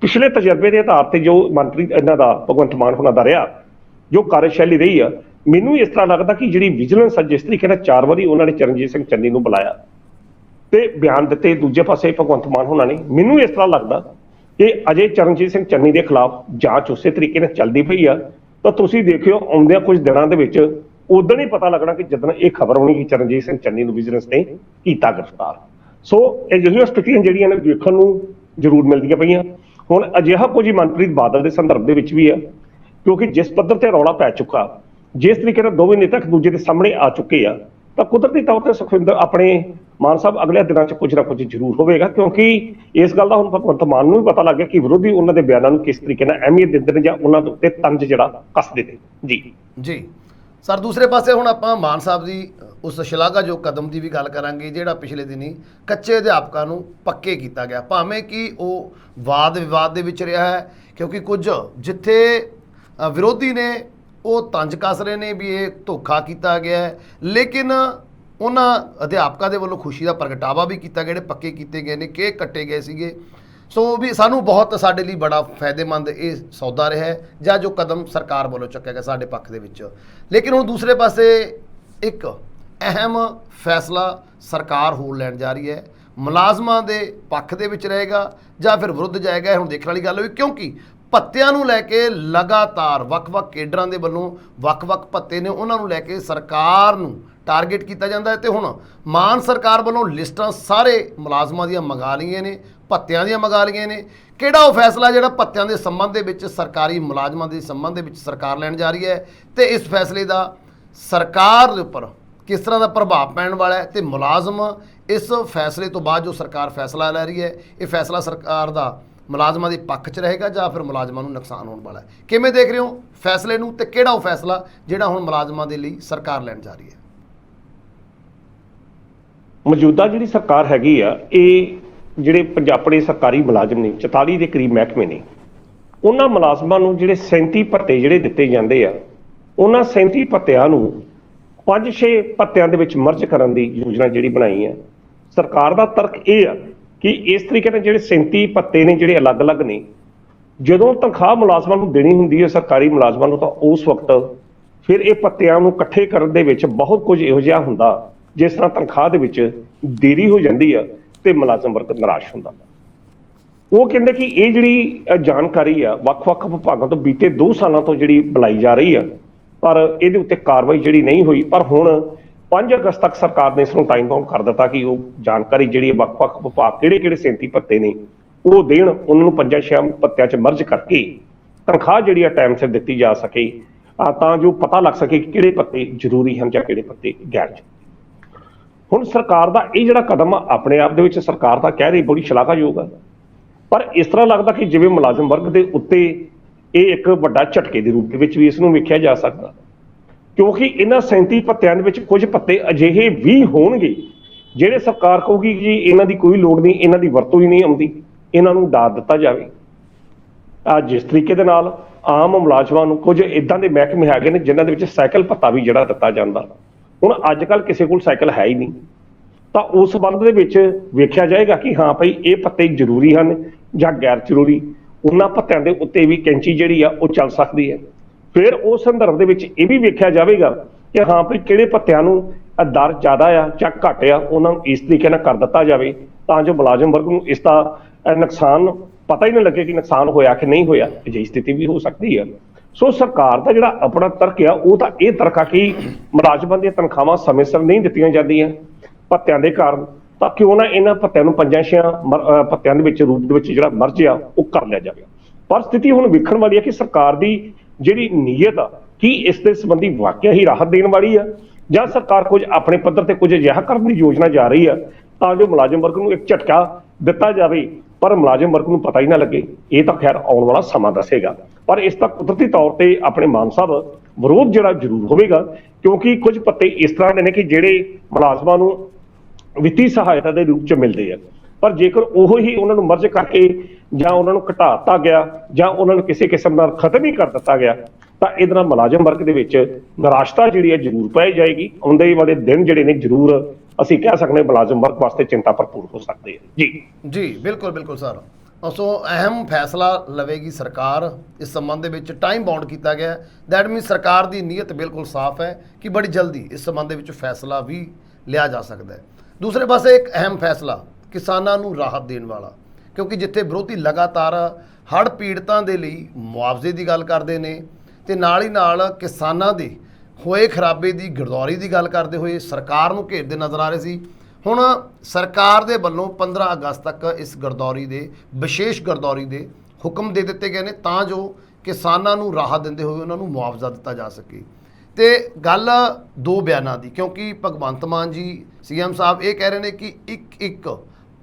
ਪਿਛਲੇ ਤਜਰਬੇ ਦੇ ਆਧਾਰ ਤੇ ਜੋ ਮਨਪ੍ਰੀਤ ਇਹਨਾਂ ਦਾ ਭਗਵੰਤ ਮਾਨ ਹੋਣਾ ਦਾ ਰਿਹਾ, ਜੋ ਕਾਰਜਸ਼ੈਲੀ ਰਹੀ ਆ, ਮੈਨੂੰ ਇਸ ਤਰ੍ਹਾਂ ਲੱਗਦਾ ਕਿ ਜਿਹੜੀ ਵਿਜੀਲੈਂਸ ਜਿਸ ਤਰੀਕੇ ਨਾਲ 4 ਵਾਰੀ ਉਹਨਾਂ ਨੇ ਚਰਨਜੀਤ ਸਿੰਘ ਚੰਨੀ ਨੂੰ ਬੁਲਾਇਆ ਤੇ ਬਿਆਨ ਦਿੱਤੇ, ਦੂਜੇ ਪਾਸੇ ਭਗਵੰਤ ਮਾਨ ਹੋਣਾ ਨੇ, ਮੈਨੂੰ ਇਸ ਤਰ੍ਹਾਂ ਲੱਗਦਾ ਕਿ ਅਜੇ ਚਰਨਜੀਤ ਸਿੰਘ ਚੰਨੀ ਦੇ ਖਿਲਾਫ ਜਾਂਚ ਉਸੇ ਤਰੀਕੇ ਨਾਲ ਚੱਲਦੀ ਪਈ ਆ। ਤਾਂ ਤੁਸੀਂ ਦੇਖਿਓ ਆਉਂਦਿਆਂ ਕੁਝ ਦਿਨਾਂ ਦੇ ਵਿੱਚ ਉਦੋਂ ਹੀ ਪਤਾ ਲੱਗਣਾ ਕਿ ਜਦੋਂ ਇਹ ਖਬਰ ਹੋਣੀ ਕਿ ਚਰਨਜੀਤ ਸਿੰਘ ਚੰਨੀ ਨੂੰ ਵਿਜੀਲੈਂਸ ਨੇ ਕੀਤਾ ਗ੍ਰਿਫਤਾਰ। ਸੋ ਇਹ ਜਿਹੜੀਆਂ ਸਥਿਤੀਆਂ ਜਿਹੜੀਆਂ ਨੇ ਵੇਖਣ ਨੂੰ ਜ਼ਰੂਰ ਮਿਲਦੀਆਂ ਪਈਆਂ। ਹੁਣ ਅਜਿਹਾ ਕੁਝ ਹੀ ਮਨਪ੍ਰੀਤ ਬਾਦਲ ਦੇ ਸੰਦਰਭ ਦੇ ਵਿੱਚ ਵੀ ਆ, ਕਿਉਂਕਿ ਜਿਸ ਪੱਧਰ ਤੇ ਰੌਲਾ ਪੈ ਚੁੱਕਾ, ਜਿਸ ਤਰੀਕੇ ਨਾਲ ਦੋਵੇਂ ਨੇਤਾ ਇੱਕ ਦੂਜੇ ਦੇ ਸਾਹਮਣੇ ਆ ਚੁੱਕੇ ਆ, ਤਾਂ ਕੁਦਰਤੀ ਤੌਰ ਤੇ ਸੁਖਵਿੰਦਰ ਆਪਣੇ ਮਾਨ ਸਾਹਿਬ ਅਗਲੇ ਦਿਨਾਂ 'ਚ ਕੁਝ ਨਾ ਕੁਝ ਜ਼ਰੂਰ ਹੋਵੇਗਾ। ਕਿਉਂਕਿ ਇਸ ਗੱਲ ਦਾ ਹੁਣ ਭਗਵੰਤ ਮਾਨ ਨੂੰ ਵੀ ਪਤਾ ਲੱਗ ਗਿਆ ਕਿ ਵਿਰੋਧੀ ਉਹਨਾਂ ਦੇ ਬਿਆਨਾਂ ਨੂੰ ਕਿਸ ਤਰੀਕੇ ਨਾਲ ਅਹਿਮੀਅਤ ਦਿੰਦੇ ਨੇ ਜਾਂ ਉਹਨਾਂ ਦੇ ਉੱਤੇ ਤੰਜ ਜਿਹੜਾ ਕੱਸਦੇ ਨੇ। ਜੀ ਸਰ, ਦੂਸਰੇ ਪਾਸੇ ਹੁਣ ਆਪਾਂ ਮਾਨ ਸਾਹਿਬ ਦੀ ਉਸ ਸ਼ਲਾਘਾਯੋਗ ਕਦਮ ਦੀ ਵੀ ਗੱਲ ਕਰਾਂਗੇ, ਜਿਹੜਾ ਪਿਛਲੇ ਦਿਨੀ ਕੱਚੇ ਅਧਿਆਪਕਾਂ ਨੂੰ ਪੱਕੇ ਕੀਤਾ ਗਿਆ, ਭਾਵੇਂ ਕਿ ਉਹ ਵਾਦ ਵਿਵਾਦ ਦੇ ਵਿੱਚ ਰਿਹਾ ਹੈ। ਕਿਉਂਕਿ ਕੁਝ ਜਿੱਥੇ ਵਿਰੋਧੀ ਨੇ ਉਹ ਤੰਜ ਕੱਸ ਰਹੇ ਨੇ ਵੀ ਇਹ ਧੋਖਾ ਕੀਤਾ ਗਿਆ ਹੈ, ਲੇਕਿਨ ਉਹਨਾਂ ਅਧਿਆਪਕਾਂ ਦੇ ਵੱਲੋਂ ਖੁਸ਼ੀ ਦਾ ਪ੍ਰਗਟਾਵਾ ਵੀ ਕੀਤਾ ਗਿਆ, ਜਿਹੜੇ ਪੱਕੇ ਕੀਤੇ ਗਏ ਨੇ, ਕੇਕ ਕੱਟੇ ਗਏ ਸੀਗੇ। ਸੋ ਵੀ ਸਾਨੂੰ ਬਹੁਤ ਸਾਡੇ ਲਈ ਬੜਾ ਫਾਇਦੇਮੰਦ ਇਹ ਸੌਦਾ ਰਿਹਾ ਹੈ, ਜਾਂ ਜੋ ਕਦਮ ਸਰਕਾਰ ਵੱਲੋਂ ਚੁੱਕਿਆ ਗਿਆ ਸਾਡੇ ਪੱਖ ਦੇ ਵਿੱਚ। ਲੇਕਿਨ ਹੁਣ ਦੂਸਰੇ ਪਾਸੇ ਇੱਕ ਅਹਿਮ ਫੈਸਲਾ ਸਰਕਾਰ ਹੋਰ ਲੈਣ ਜਾ ਰਹੀ ਹੈ। ਮੁਲਾਜ਼ਮਾਂ ਦੇ ਪੱਖ ਦੇ ਵਿੱਚ ਰਹੇਗਾ ਜਾਂ ਫਿਰ ਵਿਰੁੱਧ ਜਾਏਗਾ, ਇਹ ਹੁਣ ਦੇਖਣ ਵਾਲੀ ਗੱਲ ਹੋਈ। ਕਿਉਂਕਿ ਭੱਤਿਆਂ ਨੂੰ ਲੈ ਕੇ ਲਗਾਤਾਰ ਵੱਖ-ਵੱਖ ਕੇਡਰਾਂ ਦੇ ਵੱਲੋਂ ਵੱਖ-ਵੱਖ ਭੱਤੇ ਨੇ, ਉਹਨਾਂ ਨੂੰ ਲੈ ਕੇ ਸਰਕਾਰ ਨੂੰ ਟਾਰਗੇਟ ਕੀਤਾ ਜਾਂਦਾ ਹੈ। ਤੇ ਹੁਣ ਮਾਨ ਸਰਕਾਰ ਵੱਲੋਂ ਲਿਸਟਾਂ ਸਾਰੇ ਮੁਲਾਜ਼ਮਾਂ ਦੀਆਂ ਮੰਗਾ ਲਈਆਂ ਨੇ, ਭੱਤਿਆਂ ਦੀਆਂ ਮੰਗਾ ਲਈਆਂ ਨੇ। ਕਿਹੜਾ ਉਹ ਫੈਸਲਾ ਜਿਹੜਾ ਭੱਤਿਆਂ ਦੇ ਸੰਬੰਧ ਦੇ ਵਿੱਚ, ਸਰਕਾਰੀ ਮੁਲਾਜ਼ਮਾਂ ਦੇ ਸੰਬੰਧ ਦੇ ਵਿੱਚ ਸਰਕਾਰ ਲੈਣ ਜਾ ਰਹੀ ਹੈ, ਤੇ ਇਸ ਫੈਸਲੇ ਦਾ ਸਰਕਾਰ ਦੇ ਉੱਪਰ ਕਿਸ ਤਰ੍ਹਾਂ ਦਾ ਪ੍ਰਭਾਵ ਪੈਣ ਵਾਲਾ ਹੈ, ਤੇ ਮੁਲਾਜ਼ਮ ਇਸ ਫੈਸਲੇ ਤੋਂ ਬਾਅਦ ਜੋ ਸਰਕਾਰ ਫੈਸਲਾ ਲੈ ਰਹੀ ਹੈ, ਇਹ ਫੈਸਲਾ ਸਰਕਾਰ ਦਾ ਮੁਲਾਜ਼ਮਾਂ ਦੇ ਪੱਖ 'ਚ ਰਹੇਗਾ ਜਾਂ ਫਿਰ ਮੁਲਾਜ਼ਮਾਂ ਨੂੰ ਨੁਕਸਾਨ ਹੋਣ ਵਾਲਾ ਹੈ? ਕਿਵੇਂ ਦੇਖ ਰਹੇ ਹੋ ਫੈਸਲੇ ਨੂੰ, ਤੇ ਕਿਹੜਾ ਉਹ ਫੈਸਲਾ ਜਿਹੜਾ ਹੁਣ ਮੁਲਾਜ਼ਮਾਂ ਦੇ ਲਈ ਸਰਕਾਰ ਲੈਣ ਜਾ ਰਹੀ ਹੈ? ਮੌਜੂਦਾ ਜਿਹੜੀ ਸਰਕਾਰ ਹੈਗੀ ਆ, ਇਹ ਜਿਹੜੇ ਆਪਣੇ ਸਰਕਾਰੀ ਮੁਲਾਜ਼ਮ ਨੇ 44 ਦੇ ਕਰੀਬ ਮਹਿਕਮੇ ਨੇ, ਉਹਨਾਂ ਮੁਲਾਜ਼ਮਾਂ ਨੂੰ ਜਿਹੜੇ 37 ਭੱਤੇ ਜਿਹੜੇ ਦਿੱਤੇ ਜਾਂਦੇ ਆ, ਉਹਨਾਂ 37 ਭੱਤਿਆਂ ਨੂੰ 5-6 ਭੱਤਿਆਂ ਦੇ ਵਿੱਚ ਮਰਜ ਕਰਨ ਦੀ ਯੋਜਨਾ ਜਿਹੜੀ ਬਣਾਈ ਹੈ। ਸਰਕਾਰ ਦਾ ਤਰਕ ਇਹ ਆ ਕਿ ਇਸ ਤਰੀਕੇ ਨਾਲ ਜਿਹੜੇ 37 ਭੱਤੇ ਨੇ ਜਿਹੜੇ ਅਲੱਗ-ਅਲੱਗ ਨੇ, ਜਦੋਂ ਤਨਖਾਹ ਮੁਲਾਜ਼ਮਾਂ ਨੂੰ ਦੇਣੀ ਹੁੰਦੀ ਹੈ ਸਰਕਾਰੀ ਮੁਲਾਜ਼ਮਾਂ ਨੂੰ, ਤਾਂ ਉਸ ਵਕਤ ਫਿਰ ਇਹ ਭੱਤਿਆਂ ਨੂੰ ਇਕੱਠੇ ਕਰਨ ਦੇ ਵਿੱਚ ਬਹੁਤ ਕੁਝ ਇਹੋ ਜਿਹਾ ਹੁੰਦਾ ਜਿਸ ਤਰ੍ਹਾਂ ਤਨਖਾਹ ਦੇ ਵਿੱਚ ਦੇਰੀ ਹੋ ਜਾਂਦੀ ਆ ਤੇ ਮੁਲਾਜ਼ਮ ਵਰਗ ਨਿਰਾਸ਼ ਹੁੰਦਾ। ਉਹ ਕਹਿੰਦੇ ਕਿ ਇਹ ਜਿਹੜੀ ਜਾਣਕਾਰੀ ਆ ਵੱਖ-ਵੱਖ ਵਿਭਾਗਾਂ ਤੋਂ ਬੀਤੇ 2 ਸਾਲਾਂ ਤੋਂ ਜਿਹੜੀ ਬੁਲਾਈ ਜਾ ਰਹੀ ਆ, ਪਰ ਇਹਦੇ ਉੱਤੇ ਕਾਰਵਾਈ ਜਿਹੜੀ ਨਹੀਂ ਹੋਈ। ਪਰ ਹੁਣ 5 ਅਗਸਤ ਤੱਕ ਸਰਕਾਰ ਨੇ ਇਸ ਨੂੰ ਟਾਈਮ ਬਾਉਂਡ ਕਰ ਦਿੱਤਾ ਕਿ ਉਹ ਜਾਣਕਾਰੀ ਜਿਹੜੀ ਵੱਖ-ਵੱਖ ਵਿਭਾਗ ਕਿਹੜੇ-ਕਿਹੜੇ 37 ਭੱਤੇ ਨੇ ਉਹ ਦੇਣ, ਉਹਨਾਂ ਨੂੰ 5-6 ਭੱਤਿਆਂ 'ਚ ਮਰਜ ਕਰਕੇ ਤਨਖਾਹ ਜਿਹੜੀ ਆ ਟਾਈਮ ਸਿਰ ਦਿੱਤੀ ਜਾ ਸਕੇ, ਤਾਂ ਜੋ ਪਤਾ ਲੱਗ ਸਕੇ ਕਿ ਕਿਹੜੇ ਭੱਤੇ ਜ਼ਰੂਰੀ ਹਨ ਜਾਂ ਕਿਹੜੇ ਭੱਤੇ ਗੈਰ ਜ਼ਰੂਰੀ। ਹੁਣ ਸਰਕਾਰ ਦਾ ਇਹ ਜਿਹੜਾ ਕਦਮ ਆ, ਆਪਣੇ ਆਪ ਦੇ ਵਿੱਚ ਸਰਕਾਰ ਤਾਂ ਕਹਿ ਰਹੀ ਬੜੀ ਸ਼ਲਾਘਾਯੋਗ ਆ, ਪਰ ਇਸ ਤਰ੍ਹਾਂ ਲੱਗਦਾ ਕਿ ਜਿਵੇਂ ਮੁਲਾਜ਼ਮ ਵਰਗ ਦੇ ਉੱਤੇ ਇਹ ਇੱਕ ਵੱਡਾ ਝਟਕੇ ਦੇ ਰੂਪ ਦੇ ਵਿੱਚ ਵੀ ਇਸ ਨੂੰ ਵੇਖਿਆ ਜਾ ਸਕਦਾ, ਕਿਉਂਕਿ ਇਹਨਾਂ 37 ਭੱਤਿਆਂ ਦੇ ਵਿੱਚ ਕੁਝ ਭੱਤੇ ਅਜਿਹੇ ਵੀ ਹੋਣਗੇ ਜਿਹੜੇ ਸਰਕਾਰ ਕਹੂਗੀ ਜੀ ਇਹਨਾਂ ਦੀ ਕੋਈ ਲੋੜ ਨਹੀਂ, ਇਹਨਾਂ ਦੀ ਵਰਤੋਂ ਹੀ ਨਹੀਂ ਆਉਂਦੀ, ਇਹਨਾਂ ਨੂੰ ਡਾਟ ਦਿੱਤਾ ਜਾਵੇ। ਜਿਸ ਤਰੀਕੇ ਦੇ ਨਾਲ ਆਮ ਮੁਲਾਜ਼ਮਾਂ ਨੂੰ ਕੁਝ ਇਦਾਂ ਦੇ ਮਹਿਕਮੇ ਹੈਗੇ ਨੇ ਜਿਨ੍ਹਾਂ ਦੇ ਵਿੱਚ ਸਾਈਕਲ ਭੱਤਾ ਵੀ ਜਿਹੜਾ ਦਿੱਤਾ ਜਾਂਦਾ। ਹੁਣ ਅੱਜ ਕੱਲ੍ਹ ਕਿਸੇ ਕੋਲ ਸਾਈਕਲ ਹੈ ਹੀ ਨਹੀਂ, ਤਾਂ ਉਸ ਸੰਬੰਧ ਦੇ ਵਿੱਚ ਵੇਖਿਆ ਜਾਏਗਾ ਕਿ ਹਾਂ ਭਾਈ ਇਹ ਭੱਤੇ ਜ਼ਰੂਰੀ ਹਨ ਜਾਂ ਗੈਰ ਜ਼ਰੂਰੀ। ਉਹਨਾਂ ਭੱਤਿਆਂ ਦੇ ਉੱਤੇ ਵੀ ਕੈਂਚੀ ਜਿਹੜੀ ਆ ਉਹ ਚੱਲ ਸਕਦੀ ਹੈ। ਫਿਰ ਉਸ ਸੰਦਰਭ ਦੇ ਵਿੱਚ ਇਹ ਵੀ ਵੇਖਿਆ ਜਾਵੇਗਾ ਕਿ ਹਾਂ ਭਾਈ ਕਿਹੜੇ ਭੱਤਿਆਂ ਨੂੰ ਦਰ ਜ਼ਿਆਦਾ ਆ ਜਾਂ ਘੱਟ ਆ, ਉਹਨਾਂ ਨੂੰ ਇਸ ਤਰੀਕੇ ਨਾਲ ਕਰ ਦਿੱਤਾ ਜਾਵੇ ਤਾਂ ਜੋ ਮੁਲਾਜ਼ਮ ਵਰਗ ਨੂੰ ਇਸ ਦਾ ਨੁਕਸਾਨ ਪਤਾ ਹੀ ਨਾ ਲੱਗੇ ਕਿ ਨੁਕਸਾਨ ਹੋਇਆ ਕਿ ਨਹੀਂ ਹੋਇਆ। ਅਜਿਹੀ ਸਥਿਤੀ ਵੀ ਹੋ ਸਕਦੀ ਹੈ। ਸੋ ਸਰਕਾਰ ਦਾ ਜਿਹੜਾ ਆਪਣਾ ਤਰਕ ਆ ਉਹ ਤਾਂ ਇਹ ਤਰਕ ਆ ਕਿ ਮੁਲਾਜ਼ਮਾਂ ਦੀਆਂ ਤਨਖਾਹਾਂ ਸਮੇਂ ਸਿਰ ਨਹੀਂ ਦਿੱਤੀਆਂ ਜਾਂਦੀਆਂ ਭੱਤਿਆਂ ਦੇ ਕਾਰਨ, ਤਾਂ ਕਿਉਂ ਨਾ ਇਹਨਾਂ ਭੱਤਿਆਂ ਨੂੰ 5-6 ਭੱਤਿਆਂ ਦੇ ਵਿੱਚ ਰੂਪ ਦੇ ਵਿੱਚ ਜਿਹੜਾ ਮਰਜ ਆ ਉਹ ਕਰ ਲਿਆ ਜਾਵੇ। ਪਰ ਸਥਿਤੀ ਹੁਣ ਵੇਖਣ ਵਾਲੀ ਹੈ ਕਿ ਸਰਕਾਰ ਦੀ ਜਿਹੜੀ ਨੀਅਤ ਆ ਕੀ ਇਸ ਦੇ ਸੰਬੰਧੀ ਵਾਕਿਆ ਹੀ ਰਾਹਤ ਦੇਣ ਵਾਲੀ ਆ ਜਾਂ ਸਰਕਾਰ ਕੁਝ ਆਪਣੇ ਪੱਧਰ ਤੇ ਕੁਝ ਅਜਿਹਾ ਕਰਨ ਦੀ ਯੋਜਨਾ ਜਾ ਰਹੀ ਆ ਤਾਂ ਜੋ ਮੁਲਾਜ਼ਮ ਵਰਗ ਨੂੰ ਇੱਕ ਝਟਕਾ ਦਿੱਤਾ ਜਾਵੇ ਪਰ ਮੁਲਾਜ਼ਮ ਵਰਗ ਨੂੰ ਪਤਾ ਹੀ ਨਾ ਲੱਗੇ। ਇਹ ਤਾਂ ਖੈਰ ਆਉਣ ਵਾਲਾ ਸਮਾਂ ਦੱਸੇਗਾ, ਪਰ ਇਸ ਦਾ ਕੁਦਰਤੀ ਤੌਰ ਤੇ ਆਪਣੇ ਮਾਨ ਸਾਹਿਬ ਵਿਰੋਧ ਜਿਹੜਾ ਜ਼ਰੂਰ ਹੋਵੇਗਾ, ਕਿਉਂਕਿ ਕੁਝ ਪੱਤੇ ਇਸ ਤਰ੍ਹਾਂ ਦੇ ਨੇ ਕਿ ਜਿਹੜੇ ਮੁਲਾਜ਼ਮਾਂ ਨੂੰ ਵਿੱਤੀ ਸਹਾਇਤਾ ਦੇ ਰੂਪ 'ਚ ਮਿਲਦੇ ਆ, ਪਰ ਜੇਕਰ ਉਹ ਹੀ ਉਹਨਾਂ ਨੂੰ ਮਰਜ ਕਰਕੇ ਜਾਂ ਉਹਨਾਂ ਨੂੰ ਘਟਾ ਦਿੱਤਾ ਗਿਆ ਜਾਂ ਉਹਨਾਂ ਨੂੰ ਕਿਸੇ ਕਿਸਮ ਨਾਲ ਖਤਮ ਹੀ ਕਰ ਦਿੱਤਾ ਗਿਆ ਤਾਂ ਇਹਦੇ ਨਾਲ ਮੁਲਾਜ਼ਮ ਵਰਗ ਦੇ ਵਿੱਚ ਨਿਰਾਸ਼ਤਾ ਜਿਹੜੀ ਹੈ ਜ਼ਰੂਰ ਪਾਈ ਜਾਏਗੀ। ਆਉਂਦੇ ਵਾਲੇ ਦਿਨ ਜਿਹੜੇ ਨੇ ਜ਼ਰੂਰ ਅਸੀਂ ਕਹਿ ਸਕਦੇ ਮੁਲਾਜ਼ਮ ਵਰਗ ਵਾਸਤੇ ਚਿੰਤਾ ਭਰਪੂਰ ਹੋ ਸਕਦੇ ਆ। ਜੀ ਬਿਲਕੁਲ ਸਰ। ਸੋ ਅਹਿਮ ਫੈਸਲਾ ਲਵੇਗੀ ਸਰਕਾਰ ਇਸ ਸੰਬੰਧ ਦੇ ਵਿੱਚ, ਟਾਈਮ ਬਾਉਂਡ ਕੀਤਾ ਗਿਆ। ਦੈਟ ਮੀਨਸ ਸਰਕਾਰ ਦੀ ਨੀਅਤ ਬਿਲਕੁਲ ਸਾਫ਼ ਹੈ ਕਿ ਬੜੀ ਜਲਦੀ ਇਸ ਸੰਬੰਧ ਦੇ ਵਿੱਚ ਫੈਸਲਾ ਵੀ ਲਿਆ ਜਾ ਸਕਦਾ ਹੈ। ਦੂਸਰੇ ਪਾਸੇ ਇੱਕ ਅਹਿਮ ਫੈਸਲਾ ਕਿਸਾਨਾਂ ਨੂੰ ਰਾਹਤ ਦੇਣ ਵਾਲਾ, ਕਿਉਂਕਿ ਜਿੱਥੇ ਵਿਰੋਧੀ ਲਗਾਤਾਰ ਹੜ੍ਹ ਪੀੜਤਾਂ ਦੇ ਲਈ ਮੁਆਵਜ਼ੇ ਦੀ ਗੱਲ ਕਰਦੇ ਨੇ ਤੇ ਨਾਲ ਹੀ ਨਾਲ ਕਿਸਾਨਾਂ ਦੇ ਹੋਏ ਖਰਾਬੇ ਦੀ ਗਰਦੌਰੀ ਦੀ ਗੱਲ ਕਰਦੇ ਹੋਏ ਸਰਕਾਰ ਨੂੰ ਘੇਰਦੇ ਨਜ਼ਰ ਆ ਰਹੇ ਸੀ। ਹੁਣ ਸਰਕਾਰ ਦੇ ਵੱਲੋਂ 15 ਅਗਸਤ ਤੱਕ ਇਸ ਗਰਦੌਰੀ ਦੇ ਵਿਸ਼ੇਸ਼ ਗਰਦੌਰੀ ਦੇ ਹੁਕਮ ਦੇ ਦਿੱਤੇ ਗਏ ਨੇ ਤਾਂ ਜੋ ਕਿਸਾਨਾਂ ਨੂੰ ਰਾਹਤ ਦਿੰਦੇ ਹੋਏ ਉਹਨਾਂ ਨੂੰ ਮੁਆਵਜ਼ਾ ਦਿੱਤਾ ਜਾ ਸਕੇ। ਤੇ ਗੱਲ 2 ਬਿਆਨਾਂ ਦੀ, ਕਿਉਂਕਿ ਭਗਵੰਤ ਮਾਨ ਜੀ ਸੀਐਮ ਸਾਹਿਬ ਇਹ ਕਹਿ ਰਹੇ ਨੇ ਕਿ ਇੱਕ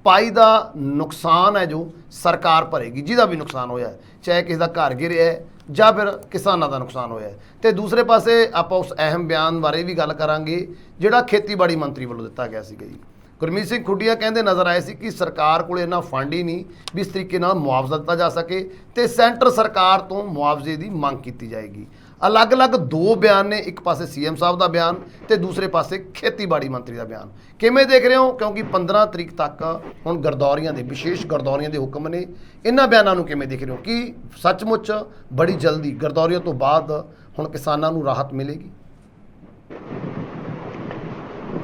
ਪਾਈ ਦਾ ਨੁਕਸਾਨ ਹੈ ਜੋ ਸਰਕਾਰ ਭਰੇਗੀ, ਜਿਹਦਾ ਵੀ ਨੁਕਸਾਨ ਹੋਇਆ ਹੈ, ਚਾਹੇ ਕਿਸੇ ਦਾ ਘਰ ਗਿਰਿਆ ਹੈ ਜਾਂ ਫਿਰ ਕਿਸਾਨਾਂ ਦਾ ਨੁਕਸਾਨ ਹੋਇਆ ਹੈ। ਤੇ ਦੂਸਰੇ ਪਾਸੇ ਆਪਾਂ ਉਸ ਅਹਿਮ ਬਿਆਨ ਬਾਰੇ ਵੀ ਗੱਲ ਕਰਾਂਗੇ ਜਿਹੜਾ ਖੇਤੀਬਾੜੀ ਮੰਤਰੀ ਵੱਲੋਂ ਦਿੱਤਾ ਗਿਆ ਸੀਗਾ ਜੀ। ਗੁਰਮੀਤ ਸਿੰਘ ਖੁੱਡੀਆਂ ਕਹਿੰਦੇ ਨਜ਼ਰ ਆਏ ਸੀ ਕਿ ਸਰਕਾਰ ਕੋਲ ਇੰਨਾ ਫੰਡ ਹੀ ਨਹੀਂ ਵੀ ਇਸ ਤਰੀਕੇ ਨਾਲ ਮੁਆਵਜ਼ਾ ਦਿੱਤਾ ਜਾ ਸਕੇ ਤੇ ਸੈਂਟਰ ਸਰਕਾਰ ਤੋਂ ਮੁਆਵਜ਼ੇ ਦੀ ਮੰਗ ਕੀਤੀ ਜਾਏਗੀ। ਅਲੱਗ-ਅਲੱਗ 2 ਬਿਆਨ ਨੇ, ਇੱਕ ਪਾਸੇ ਸੀਐਮ ਸਾਹਿਬ ਦਾ ਬਿਆਨ ਤੇ ਦੂਸਰੇ ਪਾਸੇ ਖੇਤੀਬਾੜੀ ਮੰਤਰੀ ਦਾ ਬਿਆਨ। ਕਿਵੇਂ ਦੇਖ ਰਹੇ ਹੋ? ਕਿਉਂਕਿ 15 ਤਰੀਕ ਤੱਕ ਹੁਣ ਗਰਦੌਰੀਆਂ ਦੇ ਵਿਸ਼ੇਸ਼ ਗਰਦੌਰੀਆਂ ਦੇ ਹੁਕਮ ਨੇ, ਇਹਨਾਂ ਬਿਆਨਾਂ ਨੂੰ ਕਿਵੇਂ ਦੇਖ ਰਹੇ ਹੋ? ਕਿ ਸੱਚਮੁੱਚ ਬੜੀ ਜਲਦੀ ਗਰਦੌਰੀਆਂ ਤੋਂ ਬਾਅਦ ਹੁਣ ਕਿਸਾਨਾਂ ਨੂੰ ਰਾਹਤ ਮਿਲੇਗੀ?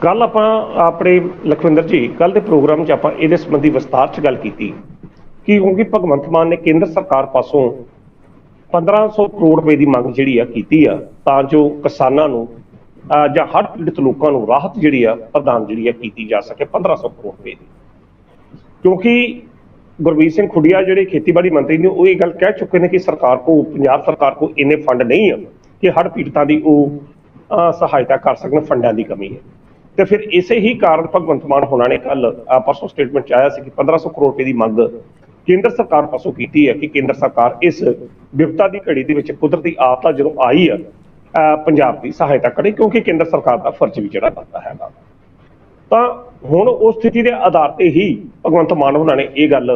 ਕੱਲ ਆਪਾਂ ਆਪਣੇ ਲਖਵਿੰਦਰ ਜੀ ਕੱਲ ਦੇ ਪ੍ਰੋਗਰਾਮ 'ਚ ਆਪਾਂ ਇਹਦੇ ਸੰਬੰਧੀ ਵਿਸਤਾਰ 'ਚ ਗੱਲ ਕੀਤੀ ਕਿ ਕਿਉਂਕਿ ਭਗਵੰਤ ਮਾਨ ਨੇ ਕੇਂਦਰ ਸਰਕਾਰ ਪਾਸੋਂ 1500 ਕਰੋੜ ਰੁਪਏ ਦੀ ਮੰਗ ਜਿਹੜੀ ਆ ਕੀਤੀ ਆ ਤਾਂ ਜੋ ਕਿਸਾਨਾਂ ਨੂੰ ਜਾਂ ਹੜ੍ਹ ਪੀੜਤ ਲੋਕਾਂ ਨੂੰ ਰਾਹਤ ਜਿਹੜੀ ਆ ਪ੍ਰਦਾਨ ਜਿਹੜੀ ਆ ਕੀਤੀ ਜਾ ਸਕੇ 1500 ਕਰੋੜ ਰੁਪਏ ਦੀ। ਕਿਉਂਕਿ ਗੁਰਮੀਤ ਸਿੰਘ ਖੁੱਡੀਆ ਜਿਹੜੇ ਖੇਤੀਬਾੜੀ ਮੰਤਰੀ ਨੇ ਉਹ ਇਹ ਗੱਲ ਕਹਿ ਚੁੱਕੇ ਨੇ ਕਿ ਸਰਕਾਰ ਕੋ ਪੰਜਾਬ ਸਰਕਾਰ ਕੋ ਇੰਨੇ ਫੰਡ ਨਹੀਂ ਆ ਕਿ ਹੜ੍ਹ ਪੀੜਤਾਂ ਦੀ ਉਹ ਸਹਾਇਤਾ ਕਰ ਸਕਣ, ਫੰਡਾਂ ਦੀ ਕਮੀ ਹੈ। ਤੇ ਫਿਰ ਇਸੇ ਹੀ ਕਾਰਨ ਭਗਵੰਤ ਮਾਨ ਹੋਣਾ ਨੇ ਕੱਲ ਪਰਸੋਂ ਸਟੇਟਮੈਂਟ 'ਚ ਆਇਆ ਸੀ ਕਿ 1500 ਕਰੋੜ ਰੁਪਏ ਦੀ ਮੰਗ ਕੇਂਦਰ ਸਰਕਾਰ ਪਾਸੋਂ ਕੀਤੀ ਹੈ ਕਿ ਕੇਂਦਰ ਸਰਕਾਰ ਇਸ ਵਿਪਤਾ ਦੀ ਘੜੀ ਦੇ ਵਿੱਚ ਕੁਦਰਤੀ ਆਫਤ ਜਦੋਂ ਆਈ ਆ ਪੰਜਾਬ ਦੀ ਸਹਾਇਤਾ ਕਰੇ, ਕਿਉਂਕਿ ਕੇਂਦਰ ਸਰਕਾਰ ਦਾ ਫਰਜ਼ ਵੀ ਜਿਹੜਾ ਬਣਦਾ ਹੈਗਾ। ਤਾਂ ਹੁਣ ਉਸ ਸਥਿਤੀ ਦੇ ਆਧਾਰ ਤੇ ਹੀ ਭਗਵੰਤ ਮਾਨ ਉਹਨਾਂ ਨੇ ਇਹ ਗੱਲ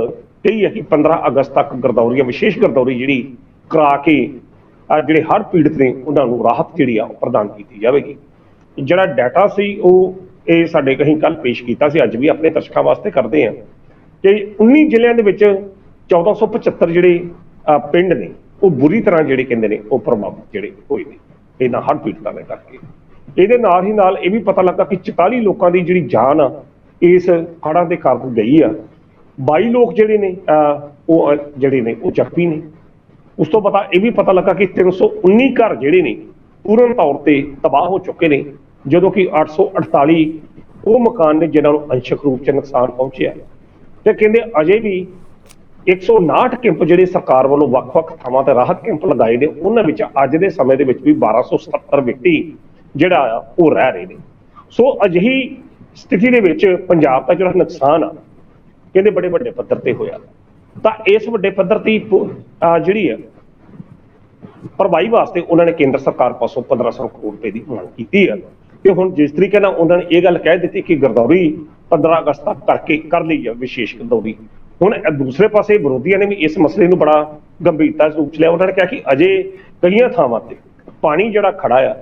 ਕਹੀ ਹੈ ਕਿ 15 ਅਗਸਤ ਤੱਕ ਗਰਦੌਰੀਆਂ, ਵਿਸ਼ੇਸ਼ ਗਰਦੌਰੀ ਜਿਹੜੀ ਕਰਾ ਕੇ ਜਿਹੜੇ ਹੜ੍ਹ ਪੀੜਤ ਨੇ ਉਹਨਾਂ ਨੂੰ ਰਾਹਤ ਜਿਹੜੀ ਆ ਉਹ ਪ੍ਰਦਾਨ ਕੀਤੀ ਜਾਵੇਗੀ। ਜਿਹੜਾ ਡਾਟਾ ਸੀ ਉਹ ਇਹ ਸਾਡੇ ਕਹੀਂ ਕੱਲ ਪੇਸ਼ ਕੀਤਾ ਸੀ, ਅੱਜ ਵੀ ਆਪਣੇ ਦਰਸ਼ਕਾਂ ਵਾਸਤੇ ਕਰਦੇ ਆ ਕਿ 19 ਜ਼ਿਲ੍ਹਿਆਂ ਦੇ ਵਿੱਚ 1475 ਜਿਹੜੇ ਪਿੰਡ ਨੇ ਉਹ ਬੁਰੀ ਤਰ੍ਹਾਂ ਜਿਹੜੇ ਕਹਿੰਦੇ ਨੇ ਉਹ ਪ੍ਰਭਾਵਿਤ ਜਿਹੜੇ ਹੋਏ ਨੇ ਇਹਨਾਂ ਹੜ੍ਹ ਪੀੜਤਾਂ ਦੇ ਕਰਕੇ। ਇਹਦੇ ਨਾਲ ਹੀ ਨਾਲ ਇਹ ਵੀ ਪਤਾ ਲੱਗਾ ਕਿ 44 ਲੋਕਾਂ ਦੀ ਜਿਹੜੀ ਜਾਨ ਆ ਇਸ ਹੜ੍ਹਾਂ ਦੇ ਕਾਰਨ ਗਈ ਆ। 22 ਲੋਕ ਜਿਹੜੇ ਨੇ ਉਹ ਜਿਹੜੇ ਨੇ ਉਹ ਜ਼ਖਮੀ ਨੇ। ਉਸ ਤੋਂ ਪਤਾ ਇਹ ਵੀ ਪਤਾ ਲੱਗਾ ਕਿ 319 ਘਰ ਜਿਹੜੇ ਨੇ ਪੂਰਨ ਤੌਰ ਤੇ ਤਬਾਹ ਹੋ ਚੁੱਕੇ ਨੇ, ਜਦੋਂ ਕਿ 848 ਉਹ ਮਕਾਨ ਨੇ ਜਿਨ੍ਹਾਂ ਨੂੰ ਅੰਸ਼ਕ ਰੂਪ 'ਚ ਨੁਕਸਾਨ ਪਹੁੰਚਿਆ। ਤੇ ਕਹਿੰਦੇ ਅਜੇ ਵੀ 159 ਕੈਂਪ ਜਿਹੜੇ ਸਰਕਾਰ ਵੱਲੋਂ ਵੱਖ-ਵੱਖ ਥਾਵਾਂ ਤੇ ਰਾਹਤ ਕੈਂਪ ਲਗਾਏ ਨੇ, ਉਹਨਾਂ ਵਿੱਚ ਅੱਜ ਦੇ ਸਮੇਂ ਦੇ ਵਿੱਚ ਵੀ 1277 ਵਿਅਕਤੀ ਜਿਹੜਾ ਆ ਉਹ ਰਹਿ ਰਹੇ ਨੇ। ਸੋ ਅਜਿਹੀ ਸਥਿਤੀ ਦੇ ਵਿੱਚ ਪੰਜਾਬ ਦਾ ਜਿਹੜਾ ਨੁਕਸਾਨ ਆ ਕਹਿੰਦੇ ਬੜੇ ਵੱਡੇ ਪੱਧਰ ਤੇ ਹੋਇਆ। ਤਾਂ ਇਸ ਵੱਡੇ ਪੱਧਰ ਦੀ ਜਿਹੜੀ ਆ ਭਰਵਾਈ ਵਾਸਤੇ ਉਹਨਾਂ ਨੇ ਕੇਂਦਰ ਸਰਕਾਰ ਪਾਸੋਂ 1500 ਕਰੋੜ ਰੁਪਏ ਦੀ ਮੰਗ ਕੀਤੀ ਹੈ। ਤੇ ਹੁਣ ਜਿਸ ਤਰੀਕੇ ਨਾਲ ਉਹਨਾਂ ਨੇ ਇਹ ਗੱਲ ਕਹਿ ਦਿੱਤੀ ਕਿ ਗਰਦੌਰੀ 15 ਅਗਸਤ ਤੱਕ ਕਰ ਲਈ ਹੈ, ਵਿਸ਼ੇਸ਼ ਗਰਦੌਰੀ। ਹੁਣ ਦੂਸਰੇ ਪਾਸੇ ਵਿਰੋਧੀਆਂ ਨੇ ਵੀ ਇਸ ਮਸਲੇ ਨੂੰ ਬੜਾ ਗੰਭੀਰਤਾ ਰੂਪ 'ਚ ਲਿਆ। ਉਹਨਾਂ ਨੇ ਕਿਹਾ ਕਿ ਅਜੇ ਕਈਆਂ ਥਾਵਾਂ ਤੇ ਪਾਣੀ ਜਿਹੜਾ ਖੜਾ ਆ,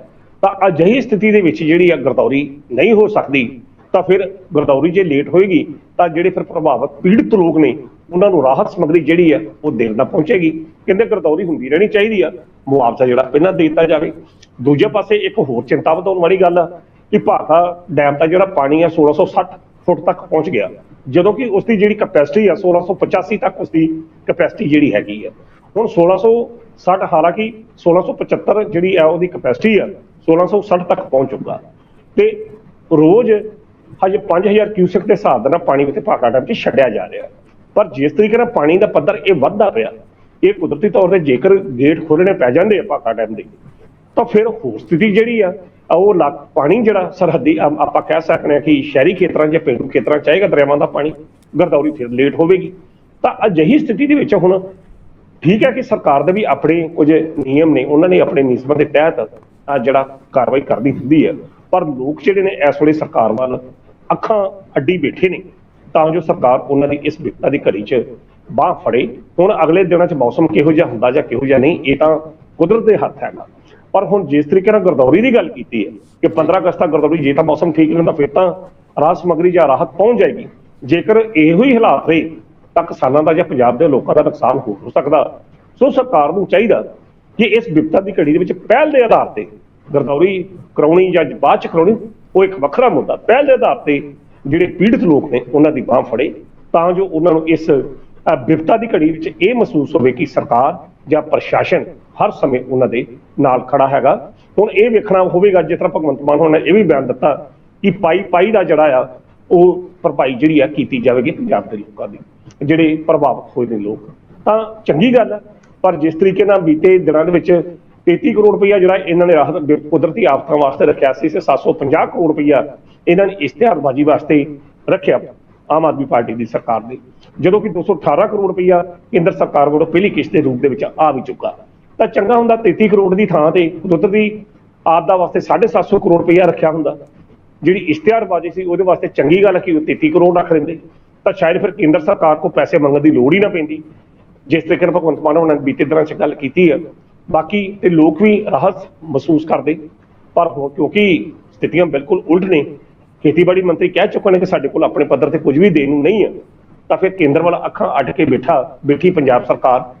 ਤਾਂ ਅਜਿਹੀ ਸਥਿਤੀ ਦੇ ਵਿੱਚ ਜਿਹੜੀ ਆ ਗਰਦੌਰੀ ਨਹੀਂ ਹੋ ਸਕਦੀ। ਤਾਂ ਫਿਰ ਗਰਦੌਰੀ ਜੇ ਲੇਟ ਹੋਏਗੀ ਤਾਂ ਜਿਹੜੇ ਫਿਰ ਪ੍ਰਭਾਵਿਤ ਪੀੜਤ ਲੋਕ ਨੇ ਉਹਨਾਂ ਨੂੰ ਰਾਹਤ ਸਮੱਗਰੀ ਜਿਹੜੀ ਆ ਉਹ ਦੇਰ ਨਾਲ ਪਹੁੰਚੇਗੀ। ਕਹਿੰਦੇ ਗਰਦੌਰੀ ਹੁੰਦੀ ਰਹਿਣੀ ਚਾਹੀਦੀ ਆ, ਮੁਆਵਜ਼ਾ ਜਿਹੜਾ ਪਹਿਲਾਂ ਦੇ ਦਿੱਤਾ ਜਾਵੇ। ਦੂਜੇ ਪਾਸੇ ਇੱਕ ਹੋਰ ਚਿੰਤਾ ਵਧਾਉਣ ਵਾਲੀ ਗੱਲ ਆ ਕਿ ਭਾਖੜਾ ਡੈਮ ਦਾ ਜਿਹੜਾ ਪਾਣੀ ਆ 1660 ਫੁੱਟ ਤੱਕ ਪਹੁੰਚ ਗਿਆ, ਜਦੋਂ ਕਿ ਉਸਦੀ ਜਿਹੜੀ ਕਪੈਸਿਟੀ ਆ 1685 ਤੱਕ ਉਸਦੀ ਕਪੈਸਿਟੀ ਜਿਹੜੀ ਹੈਗੀ ਆ। ਹੁਣ 1660 ਹਾਲਾਂਕਿ 1675 ਜਿਹੜੀ ਆ ਉਹਦੀ ਕਪੈਸਿਟੀ ਆ 1660 ਤੱਕ ਪਹੁੰਚ ਚੁੱਕਾ ਤੇ ਰੋਜ਼ ਹਜੇ 5000 ਕਿਊਸੈਕ ਦੇ ਹਿਸਾਬ ਨਾਲ ਪਾਣੀ ਵਿੱਚ ਭਾਖੜਾ ਡੈਮ 'ਚ ਛੱਡਿਆ ਜਾ ਰਿਹਾ। ਪਰ ਜਿਸ ਤਰੀਕੇ ਨਾਲ ਪਾਣੀ ਦਾ ਪੱਧਰ ਇਹ ਵੱਧਦਾ ਪਿਆ, ਇਹ ਕੁਦਰਤੀ ਤੌਰ ਤੇ ਜੇਕਰ ਗੇਟ ਖੋਲ੍ਹਣੇ ਪੈ ਜਾਂਦੇ ਆ ਭਾਖੜਾ ਡੈਮ ਦੇ, ਤਾਂ ਫਿਰ ਹੋਰ ਸਥਿਤੀ ਜਿਹੜੀ ਆ ਉਹ ਪਾਣੀ ਜਿਹੜਾ ਸਰਹੱਦੀ ਆਪਾਂ ਕਹਿ ਸਕਦੇ ਹਾਂ ਕਿ ਸ਼ਹਿਰੀ ਖੇਤਰਾਂ ਜਾਂ ਪੇਂਡੂ ਖੇਤਰਾਂ ਚਾਹੇਗਾ ਦਰਿਆਵਾਂ ਦਾ ਪਾਣੀ, ਗਰਦੌਰੀ ਫਿਰ ਲੇਟ ਹੋਵੇਗੀ। ਤਾਂ ਅਜਿਹੀ ਸਥਿਤੀ ਦੇ ਵਿੱਚ ਹੁਣ ਠੀਕ ਹੈ ਕਿ ਸਰਕਾਰ ਦੇ ਵੀ ਆਪਣੇ ਕੁਝ ਨਿਯਮ ਨੇ, ਉਹਨਾਂ ਨੇ ਆਪਣੇ ਨਿਯਮਾਂ ਦੇ ਤਹਿਤ ਜਿਹੜਾ ਕਾਰਵਾਈ ਕਰਨੀ ਹੁੰਦੀ ਹੈ। ਪਰ ਲੋਕ ਜਿਹੜੇ ਨੇ ਇਸ ਵੇਲੇ ਸਰਕਾਰ ਵੱਲ ਅੱਖਾਂ ਅੱਡੀ ਬੈਠੇ ਨੇ ਤਾਂ ਜੋ ਸਰਕਾਰ ਉਹਨਾਂ ਦੀ ਇਸ ਵਿਪਤਾ ਦੀ ਘੜੀ 'ਚ ਬਾਂਹ ਫੜੇ। ਹੁਣ ਅਗਲੇ ਦਿਨਾਂ 'ਚ ਮੌਸਮ ਕਿਹੋ ਜਿਹਾ ਹੁੰਦਾ ਜਾਂ ਕਿਹੋ ਜਿਹਾ ਨਹੀਂ, ਇਹ ਤਾਂ ਕੁਦਰਤ ਦੇ ਹੱਥ ਹੈਗਾ। ਪਰ ਹੁਣ ਜਿਸ ਤਰੀਕੇ ਨਾਲ ਗਰਦੌਰੀ ਦੀ ਗੱਲ ਕੀਤੀ ਹੈ ਕਿ 15 ਅਗਸਤ ਤੱਕ ਗਰਦੌਰੀ, ਜੇ ਤਾਂ ਮੌਸਮ ਠੀਕ ਰਹਿੰਦਾ ਫਿਰ ਤਾਂ ਰਾਹਤ ਸਮੱਗਰੀ ਜਾਂ ਰਾਹਤ ਪਹੁੰਚ ਜਾਏਗੀ। ਜੇਕਰ ਇਹੋ ਹੀ ਹਾਲਾਤ ਰਹੇ ਤਾਂ ਕਿਸਾਨਾਂ ਦਾ ਜਾਂ ਪੰਜਾਬ ਦੇ ਲੋਕਾਂ ਦਾ ਨੁਕਸਾਨ ਹੋ ਸਕਦਾ। ਸੋ ਸਰਕਾਰ ਨੂੰ ਚਾਹੀਦਾ ਕਿ ਇਸ ਵਿਪਤਾ ਦੀ ਘੜੀ ਦੇ ਵਿੱਚ ਪਹਿਲ ਦੇ ਆਧਾਰ ਤੇ ਗਰਦੌਰੀ ਕਰਾਉਣੀ ਜਾਂ ਬਾਅਦ 'ਚ ਕਰਾਉਣੀ ਉਹ ਇੱਕ ਵੱਖਰਾ ਮੁੱਦਾ, ਪਹਿਲ ਦੇ ਆਧਾਰ ਤੇ ਜਿਹੜੇ ਪੀੜਤ ਲੋਕ ਨੇ ਉਹਨਾਂ ਦੀ ਬਾਂਹ ਫੜੇ ਤਾਂ ਜੋ ਉਹਨਾਂ ਨੂੰ ਇਸ ਵਿਪਤਾ ਦੀ ਘੜੀ ਵਿੱਚ ਇਹ ਮਹਿਸੂਸ ਹੋਵੇ ਕਿ ਸਰਕਾਰ ਜਾਂ ਪ੍ਰਸ਼ਾਸਨ ਹਰ ਸਮੇਂ ਉਹਨਾਂ ਦੇ ਨਾਲ ਖੜਾ ਹੈਗਾ। ਹੁਣ ਇਹ ਵੇਖਣਾ ਹੋਵੇਗਾ, ਜਿਸ ਤਰ੍ਹਾਂ ਭਗਵੰਤ ਮਾਨ ਹੋਣਾ ਨੇ ਇਹ ਵੀ ਬਿਆਨ ਦਿੱਤਾ ਕਿ ਪਾਈ ਦਾ ਜਿਹੜਾ ਆ ਉਹ ਭਰਪਾਈ ਜਿਹੜੀ ਆ ਕੀਤੀ ਜਾਵੇਗੀ ਪੰਜਾਬ ਦੇ ਲੋਕਾਂ ਦੀ, ਜਿਹੜੇ ਪ੍ਰਭਾਵਿਤ ਹੋਏ ਨੇ ਲੋਕ। ਤਾਂ ਚੰਗੀ ਗੱਲ ਹੈ, ਪਰ ਜਿਸ ਤਰੀਕੇ ਨਾਲ ਬੀਤੇ ਦਿਨਾਂ ਦੇ ਵਿੱਚ 33 ਕਰੋੜ ਰੁਪਈਆ ਜਿਹੜਾ ਇਹਨਾਂ ਨੇ ਰਾਹਤ ਕੁਦਰਤੀ ਆਫਤਾਂ ਵਾਸਤੇ ਰੱਖਿਆ ਸੀ, 750 ਕਰੋੜ ਰੁਪਈਆ ਇਹਨਾਂ ਨੇ ਇਸ਼ਤਿਹਾਰਬਾਜ਼ੀ ਵਾਸਤੇ ਰੱਖਿਆ ਆਮ ਆਦਮੀ ਪਾਰਟੀ ਦੀ ਸਰਕਾਰ ਨੇ, ਜਦੋਂ ਕਿ 218 ਕਰੋੜ ਰੁਪਈਆ ਕੇਂਦਰ ਸਰਕਾਰ ਵੱਲੋਂ ਪਹਿਲੀ ਕਿਸ਼ਤ ਦੇ ਰੂਪ ਦੇ ਵਿੱਚ ਆ ਵੀ ਚੁੱਕਾ। ਤਾਂ ਚੰਗਾ ਹੁੰਦਾ 33 ਕਰੋੜ ਦੀ ਥਾਂ ਤੇ ਕੁਦਰਤੀ ਆਪਦਾ ਵਾਸਤੇ 750 ਕਰੋੜ ਰੁਪਈਆ ਰੱਖਿਆ ਹੁੰਦਾ। ਜਿਹੜੀ ਇਸ਼ਤਿਹਾਰਬਾਜ਼ੀ ਸੀ ਉਹਦੇ ਵਾਸਤੇ ਚੰਗੀ ਗੱਲ ਕਿ ਉਹ 33 ਕਰੋੜ ਰੱਖ ਦਿੰਦੇ, ਤਾਂ ਸ਼ਾਇਦ ਫਿਰ ਕੇਂਦਰ ਸਰਕਾਰ ਕੋਲ ਪੈਸੇ ਮੰਗਣ ਦੀ ਲੋੜ ਹੀ ਨਾ ਪੈਂਦੀ, ਜਿਸ ਤਰੀਕੇ ਨਾਲ ਭਗਵੰਤ ਮਾਨ ਹੋਣਾ ਨੇ ਬੀਤੇ ਦਿਨਾਂ 'ਚ ਗੱਲ ਕੀਤੀ ਹੈ। ਬਾਕੀ ਤੇ ਲੋਕ ਵੀ ਰਾਹਤ ਮਹਿਸੂਸ ਕਰਦੇ, ਪਰ ਹੁਣ ਕਿਉਂਕਿ ਸਥਿਤੀਆਂ ਬਿਲਕੁਲ ਉਲਟ ਨੇ, ਖੇਤੀਬਾੜੀ ਮੰਤਰੀ ਕਹਿ ਚੁੱਕੇ ਨੇ ਕਿ ਸਾਡੇ ਕੋਲ ਆਪਣੇ ਪੱਧਰ ਤੇ ਕੁਝ ਵੀ ਦੇਣ ਨੂੰ ਨਹੀਂ ਹੈ, ਤਾਂ ਫਿਰ ਕੇਂਦਰ ਵਾਲਾ ਅੱਖਾਂ ਅੱਡ ਕੇ ਬੈਠੀ ਪੰਜਾਬ ਸਰਕਾਰ।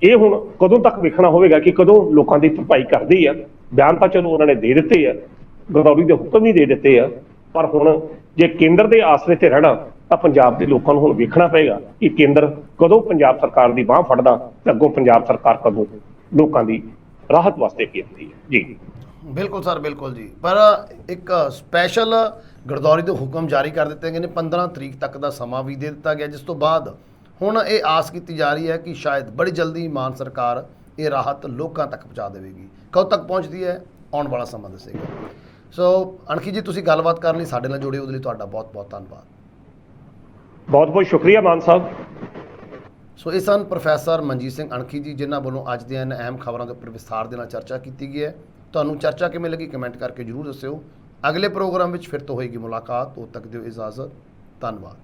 ਇਹ ਹੁਣ ਕਦੋਂ ਤੱਕ ਵੇਖਣਾ ਹੋਵੇਗਾ ਕਿ ਕਦੋਂ ਲੋਕਾਂ ਦੀ ਭਰਪਾਈ ਕਰਦੀ ਆ। ਬਿਆਨ ਤਾਂ ਚਲੋ ਉਹਨਾਂ ਨੇ ਦੇ ਦਿੱਤੇ ਆ, ਗਰਦੌਰੀ ਦੇ ਹੁਕਮ ਵੀ ਦੇ ਦਿੱਤੇ ਆ, ਪਰ ਹੁਣ ਜੇ ਕੇਂਦਰ ਦੇ ਆਸਰੇ ਤੇ ਰਹਿਣਾ ਤਾਂ ਪੰਜਾਬ ਦੇ ਲੋਕਾਂ ਨੂੰ ਹੁਣ ਵੇਖਣਾ ਪਏਗਾ ਕਿ ਕੇਂਦਰ ਕਦੋਂ ਪੰਜਾਬ ਸਰਕਾਰ ਦੀ ਬਾਂਹ ਫੜਦਾ ਤੇ ਅੱਗੋਂ ਪੰਜਾਬ ਸਰਕਾਰ ਕਦੋਂ ਲੋਕਾਂ ਦੀ ਰਾਹਤ ਵਾਸਤੇ ਕੀਤੀ ਹੈ। ਜੀ ਬਿਲਕੁਲ ਸਰ, ਬਿਲਕੁਲ ਜੀ। ਪਰ ਇੱਕ ਸਪੈਸ਼ਲ ਗਰਦੌਰੀ ਦੇ ਹੁਕਮ ਜਾਰੀ ਕਰ ਦਿੱਤੇ ਗਏ ਨੇ, 15 ਤਰੀਕ ਤੱਕ ਦਾ ਸਮਾਂ ਵੀ ਦੇ ਦਿੱਤਾ ਗਿਆ, ਜਿਸ ਤੋਂ ਬਾਅਦ ਹੁਣ ਇਹ ਆਸ ਕੀਤੀ ਜਾ ਰਹੀ ਹੈ ਕਿ ਸ਼ਾਇਦ ਬੜੀ ਜਲਦੀ ਮਾਨ ਸਰਕਾਰ ਇਹ ਰਾਹਤ ਲੋਕਾਂ ਤੱਕ ਪਹੁੰਚਾ ਦੇਵੇਗੀ। ਕਦੋਂ ਤੱਕ ਪਹੁੰਚਦੀ ਹੈ ਆਉਣ ਵਾਲਾ ਸਮਾਂ ਦੱਸੇਗਾ। ਸੋ ਅਣਖੀ ਜੀ, ਤੁਸੀਂ ਗੱਲਬਾਤ ਕਰਨ ਲਈ ਸਾਡੇ ਨਾਲ ਜੁੜੇ, ਉਹਦੇ ਲਈ ਤੁਹਾਡਾ ਬਹੁਤ ਬਹੁਤ ਧੰਨਵਾਦ। ਬਹੁਤ ਬਹੁਤ ਸ਼ੁਕਰੀਆ ਮਾਨ ਸਾਹਿਬ। ਸੋ ਇਹ ਸਨ ਪ੍ਰੋਫੈਸਰ ਮਨਜੀਤ ਸਿੰਘ ਅਣਖੀ ਜੀ, ਜਿਨ੍ਹਾਂ ਵੱਲੋਂ ਅੱਜ ਦੀਆਂ ਇਹਨਾਂ ਅਹਿਮ ਖਬਰਾਂ ਦੇ ਉੱਪਰ ਵਿਸਥਾਰ ਦੇ ਨਾਲ ਚਰਚਾ ਕੀਤੀ ਗਈ ਹੈ। ਤੁਹਾਨੂੰ ਚਰਚਾ ਕਿਵੇਂ ਲੱਗੀ ਕਮੈਂਟ ਕਰਕੇ ਜ਼ਰੂਰ ਦੱਸਿਓ। ਅਗਲੇ ਪ੍ਰੋਗਰਾਮ ਵਿੱਚ ਫਿਰ ਤੋਂ ਹੋਏਗੀ ਮੁਲਾਕਾਤ। ਉਦੋਂ ਤੱਕ ਦਿਓ ਇਜਾਜ਼ਤ। ਧੰਨਵਾਦ।